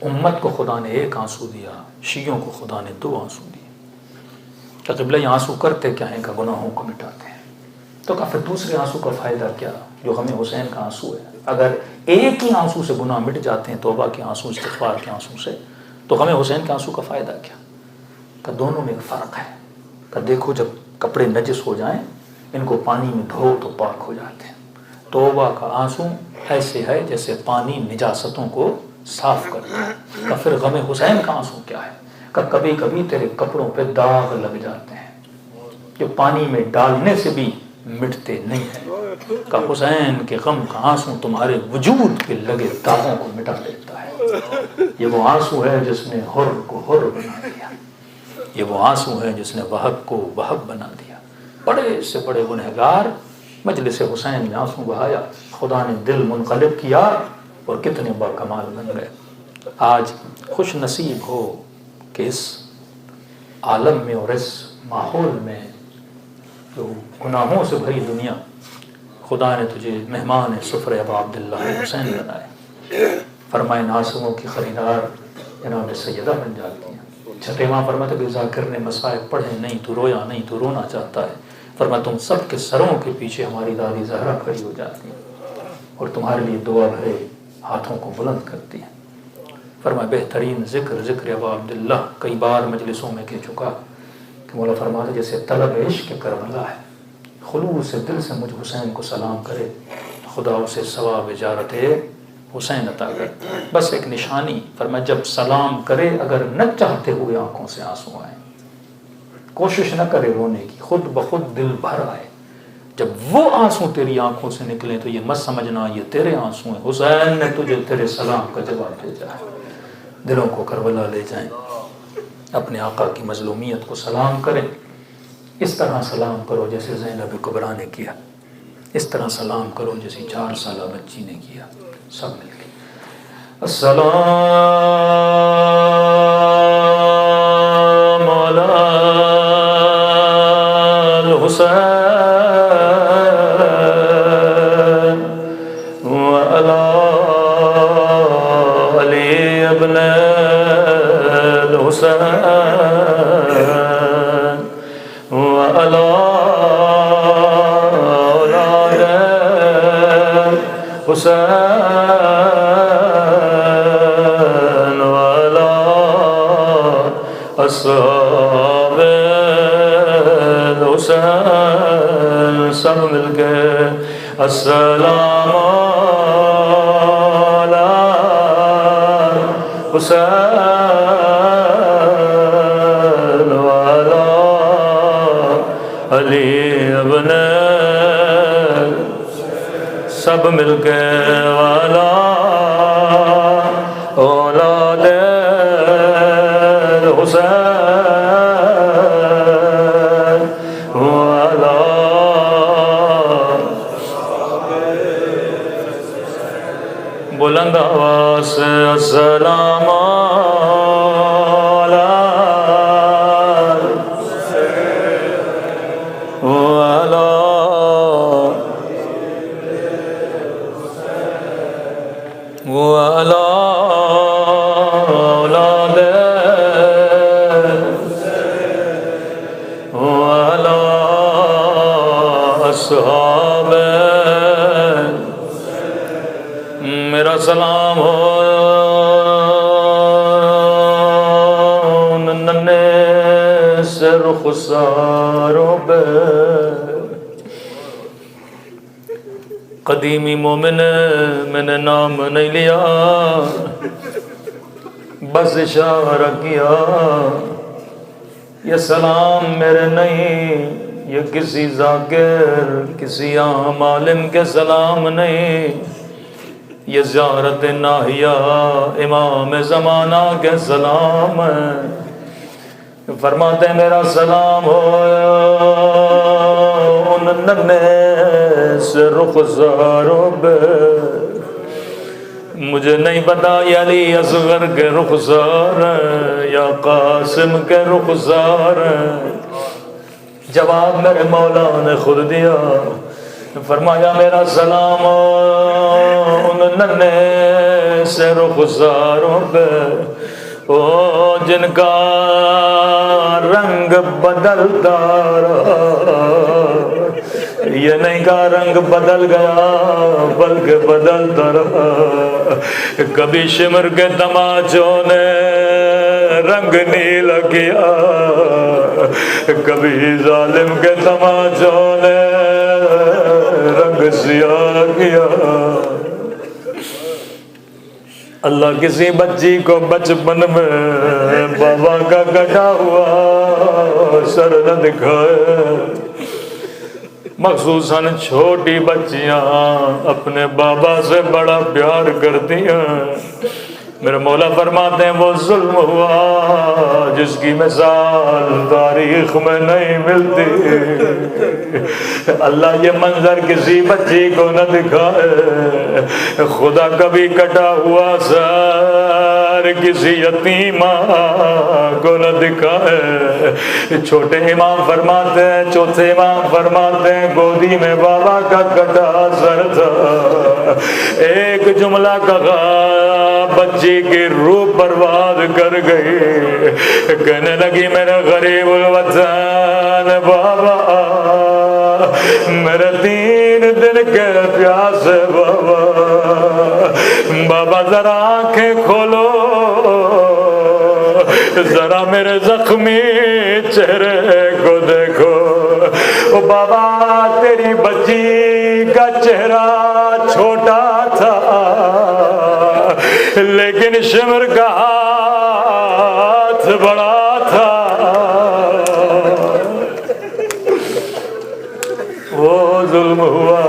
امت کو خدا نے ایک آنسو دیا، شیعوں کو خدا نے 2 آنسو دیے۔ کہ قبلہ یہ آنسو کرتے کیا ہیں؟ کہ گناہوں کو مٹاتے ہیں۔ تو کہ پھر دوسرے آنسو کا فائدہ کیا؟ جو ہمیں حسین کا آنسو ہے. اگر ایک ہی آنسو سے گناہ مٹ جاتے ہیں، توبہ کے آنسو، استغفار کے آنسو سے، تو ہمیں حسین کے آنسو کا فائدہ کیا؟ کہ دونوں میں ایک فرق ہے. کہ دیکھو جب کپڑے نجس ہو جائیں ان کو پانی میں دھو تو پاک ہو جاتے ہیں. توبہ کا آنسو ایسے ہے جیسے پانی نجاستوں کو صاف کرتا ہے. کہ پھر غم حسین کا آنسو کیا ہے؟ کہ کبھی کبھی تیرے کپڑوں پہ داغ لگ جاتے ہیں جو پانی میں ڈالنے سے بھی مٹتے نہیں ہیں. کہ حسین کے غم کا آنسو تمہارے وجود کے لگے داغوں کو مٹا دیتا ہے. یہ وہ آنسو ہے جس نے حر کو حر بنا دیا. یہ وہ آنسو ہے جس نے وہب کو وہب بنا دیا. بڑے سے بڑے گنہگار مجلس حسین میں آنسو بہایا، خدا نے دل منقلب کیا اور کتنے با کمال بن گئے. آج خوش نصیب ہو کہ اس عالم میں اور اس ماحول میں جو گناہوں سے بھری دنیا، خدا نے تجھے مہمان سفر ابا عبداللہ حسین بنائے. فرمائے ناصروں کی خریدار جناب سیدہ بن جاتی ہیں. چھٹے ماں فرماتے کہ ذاکر نے مصائب پڑھے نہیں تو رویا نہیں تو رونا چاہتا ہے. فرمایا تم سب کے سروں کے پیچھے ہماری دادی زہرا کھڑی ہو جاتی ہے اور تمہارے لیے دعا بھرے ہاتھوں کو بلند کرتی ہے. فرمایا بہترین ذکر ابا عبداللہ کئی بار مجلسوں میں کہہ چکا کہ مولا فرماتا جیسے طلب عشق کربلا ہے، خلوص سے دل سے مجھ حسین کو سلام کرے خدا اسے ثواب اجارت حسین عطا کرتا ہے. بس ایک نشانی. فرمایا جب سلام کرے اگر نہ چاہتے ہوئے آنکھوں سے آنسو آئے، کوشش نہ کرے رونے کی، خود بخود دل بھر آئے. جب وہ آنسو تیری آنکھوں سے نکلیں تو یہ مت سمجھنا یہ تیرے آنسو ہیں، حسین نے تجھے تیرے سلام کا جواب بھیجا ہے. دلوں کو کربلا لے جائیں، اپنے آقا کی مظلومیت کو سلام کریں. اس طرح سلام کرو جیسے زینب کبریٰ نے کیا، اس طرح سلام کرو جیسے 4 سالہ بچی نے کیا. سب مل کے السلام علی الحسین وعلی علی ابن الحسین وعلی اولاد حسین اصحاب الحسین. سب مل کے السلام علی حسین وعلی علی ابن. سب مل کے والا اولاد حسین والا. بلند آواز سے السلام علی والا والا اولاد والا اصحاب. میرا سلام ہو ننے سے رخساروں پہ. قدیمی مومن میں نے نام نہیں لیا، بس اشارہ کیا. یہ سلام میرے نہیں، یہ کسی ذاکر کسی عام عالم کے سلام نہیں، یہ زیارت ناہیہ امام زمانہ کے سلام ہے. فرماتے میرا سلام ہو ان ننے سے رخساروں پہ. مجھے نہیں پتا یہ علی اصغر کے رخسار ہیں یا قاسم کے رخسار ہیں. جواب میرے مولا نے خود دیا. فرمایا میرا سلام ان ننے سے رخساروں پہ او جن کا رنگ بدلتا رہا یہ نہیں کہا رنگ بدل گیا بلکہ بدلتا رہا. کبھی شمر کے تماچوں نے رنگ نیلا کیا, کبھی ظالم کے تماچوں نے رنگ سیاہ کیا. اللہ کسی بچی کو بچپن میں بابا کا کٹا ہوا سر نہ دکھائے. مخصوصاً چھوٹی بچیاں اپنے بابا سے بڑا پیار کرتی ہیں. میرے مولا فرماتے ہیں وہ ظلم ہوا جس کی مثال تاریخ میں نہیں ملتی. اللہ یہ منظر کسی بچی کو نہ دکھائے. خدا کبھی کٹا ہوا سر کسی یتیمہ کو نہ دکھائے. چھوٹے امام فرماتے ہیں, چوتھے امام فرماتے ہیں گودی میں بابا کا کٹا سر تھا. ایک جملہ کہا بچی کی روح برباد کر گئی. کہنے لگی میرے غریب الوطن بابا, میرے 3 دن کے پیاسے بابا, بابا ذرا آنکھیں کھولو, ذرا میرے زخمی چہرے کو دیکھو. او بابا تیری بچی کا چہرہ چھوٹا تھا لیکن شمر کا ہاتھ بڑا تھا. وہ ظلم ہوا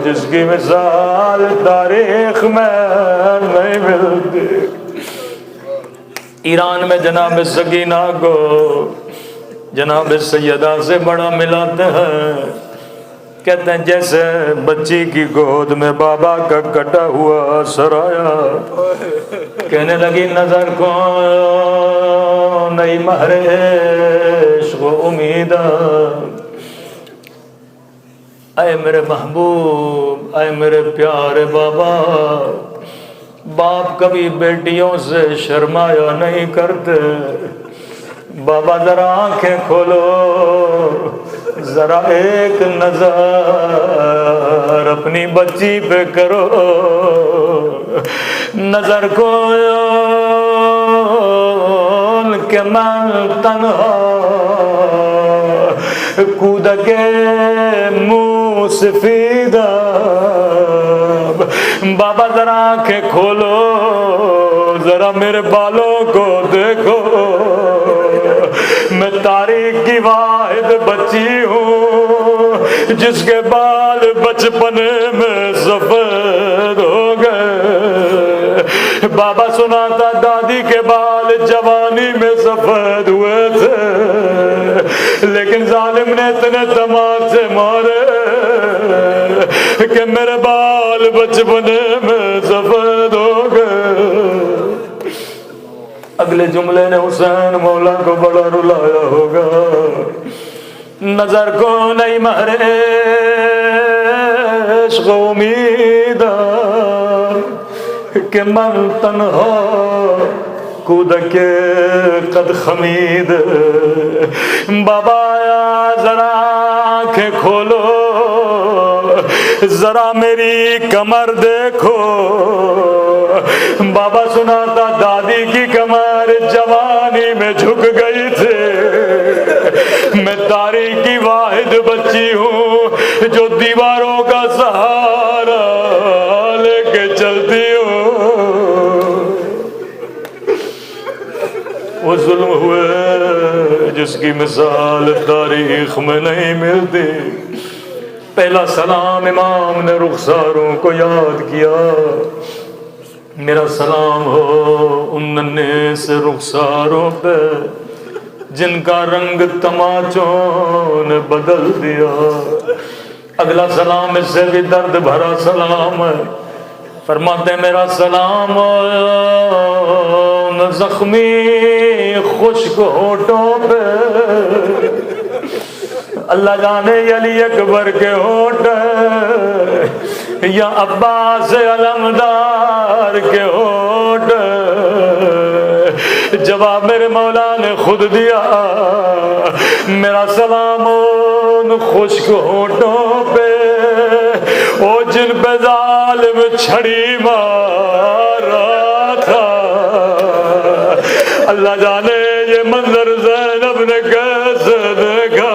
جس کی مثال تاریخ میں نہیں ملتی. ایران میں جناب سکینہ کو جناب سیدہ سے بڑا ملاتے ہیں. کہتے ہیں جیسے بچی کی گود میں بابا کا کٹا ہوا سر آیا. کہنے لگی نظر کو نئی مہر عشق و امید. اے میرے محبوب, اے میرے پیارے بابا, باپ کبھی بیٹیوں سے شرمایا نہیں کرتے. بابا ذرا آنکھیں کھولو, ذرا ایک نظر اپنی بچی پہ کرو. نظر کو کہ میں تنہا کود کے منہ سفیدہ. بابا ذرا آنکھیں کھولو, ذرا میرے بالوں کو دیکھو. میں تاریخ کی واحد بچی ہوں جس کے بال بچپن میں سفید ہو گئے. بابا سناتا دادی کے بال جوانی میں سفید ہوئے تھے لیکن ظالم نے اتنے تماچے مارے کہ میرے بال بچپن میں سفید ہو گئے. اگلے جملے نے حسین مولا کو بڑا رلایا ہوگا. نظر کو نہیں مہر عشق و امید کہ من تنہا کود کے قد خمید. بابا آیا ذرا آنکھیں کھولو, ذرا میری کمر دیکھو. بابا سناتا دادی کی کمر جوانی میں جھک گئی تھی. میں تاریخ کی واحد بچی ہوں جو دیواروں کا سہارا لے کے چلتی ہوں. وہ ظلم ہوئے جس کی مثال تاریخ میں نہیں ملتی. پہلا سلام امام نے رخساروں کو یاد کیا. میرا سلام ہو ان ننھے سے رخساروں پہ جن کا رنگ تماچوں نے بدل دیا. اگلا سلام اس سے بھی درد بھرا سلام ہے. فرماتے میرا سلام ہو زخمی خشک ہونٹوں پہ. اللہ جانے علی اکبر کے ہونٹ یا عباس علمدار کے ہونٹ. جواب میرے مولا نے خود دیا. میرا سلام ہو ان خشک ہونٹوں پہ وہ جن پہ ظالم چھڑی مارا تھا، اللہ جانے یہ منظر زینب نے کیسے دیکھا۔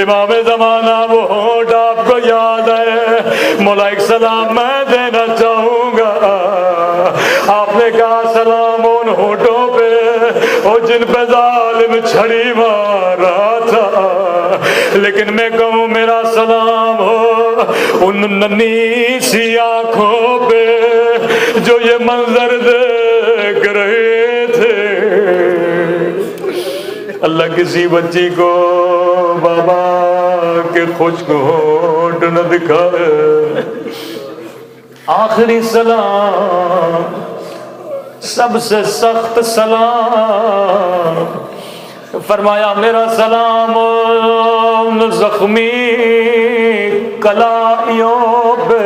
امام زمانہ وہ ہونٹ آپ کو یاد ہے؟ مولا ایک سلام میں دینا چاہوں گا۔ آپ نے کہا سلام ان ہونٹوں پہ وہ جن پہ ظالم چھڑی مارا تھا، لیکن میں کہوں میرا سلام ہو ان ننھی سی آنکھوں پہ جو یہ منظر دیکھ رہے تھے۔ اللہ کسی بچی کو بابا کے خشک ہونٹ نہ دکھائے۔ آخری سلام، سب سے سخت سلام، فرمایا میرا سلام ان زخمی کلائیوں پہ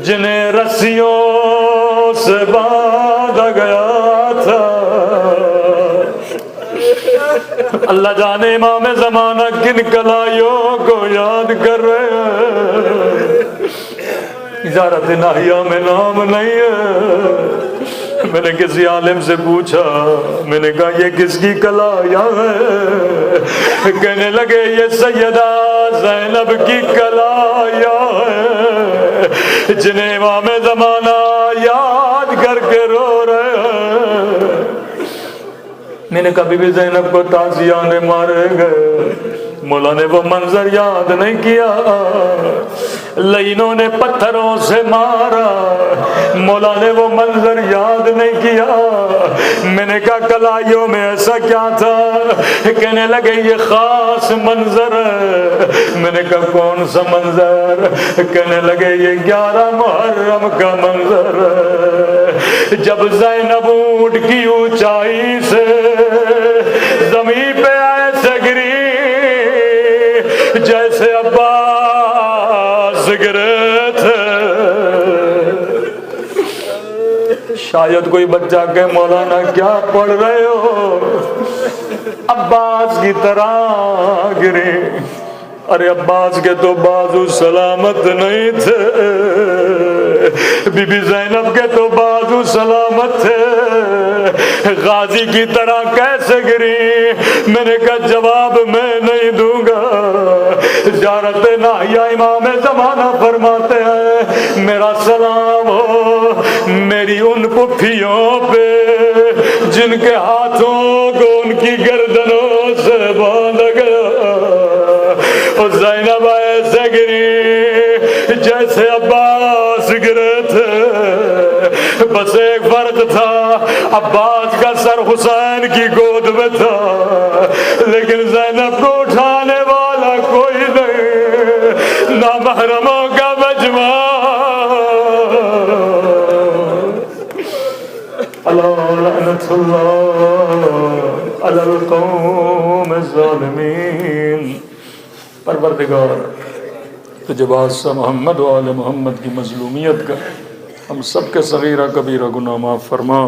جنہیں رسیوں سے باندھا گیا تھا۔ اللہ جانے امام زمانہ کن کلائیوں کو یاد کر رہے ہیں۔ اجارت ناہیہ میں نام نہیں ہے۔ میں نے کسی عالم سے پوچھا، میں نے کہا یہ کس کی کلائیاں ہیں؟ کہنے لگے یہ سیدہ زینب کی کلائیاں ہیں جنہیں امام زمانہ یاد کر کے رو رہے ہیں۔ میں نے کہا بی بی زینب کو تازیانے مارے گئے، مولا نے وہ منظر یاد نہیں کیا۔ لینوں نے پتھروں سے مارا، مولا نے وہ منظر یاد نہیں کیا۔ میں نے کہا کلائیوں میں ایسا کیا تھا؟ کہنے لگے یہ خاص منظر ہے۔ میں نے کہا کون سا منظر؟ کہنے لگے یہ 11 محرم کا منظر ہے، جب زینب اونٹ کی اونچائی سے زمین پہ ایسے گری جیسے عباس گرے تھے۔ شاید کوئی بچہ کہ مولانا کیا پڑھ رہے ہو؟ عباس کی طرح گرے۔ ارے عباس کے تو بازو سلامت نہیں تھے، بی بی زینب کے تو بازو سلامت تھے، غازی کی طرح کیسے گری؟ میں نے کہا جواب میں نہیں دوں گا۔ زیارت ناہیہ امام زمانہ فرماتے ہیں میرا سلام ہو میری ان پھپھیوں پہ جن کے ہاتھوں کو ان کی گردنوں سے باندھا گیا، اور زینب ایسے گری جیسے عباس گرے تھے۔ بس ایک فرق تھا، عباس کا سر حسین کی گود میں تھا، لیکن زینب کو اٹھانے والا کوئی نہیں، نہ محرموں کا مجمع۔ لعنت اللہ علی القوم الظالمین۔ پروردگار تجھے بادشاہ محمد و آل محمد کی مظلومیت کا ہم سب کے صغیرہ کبیرہ گناہ معاف فرما۔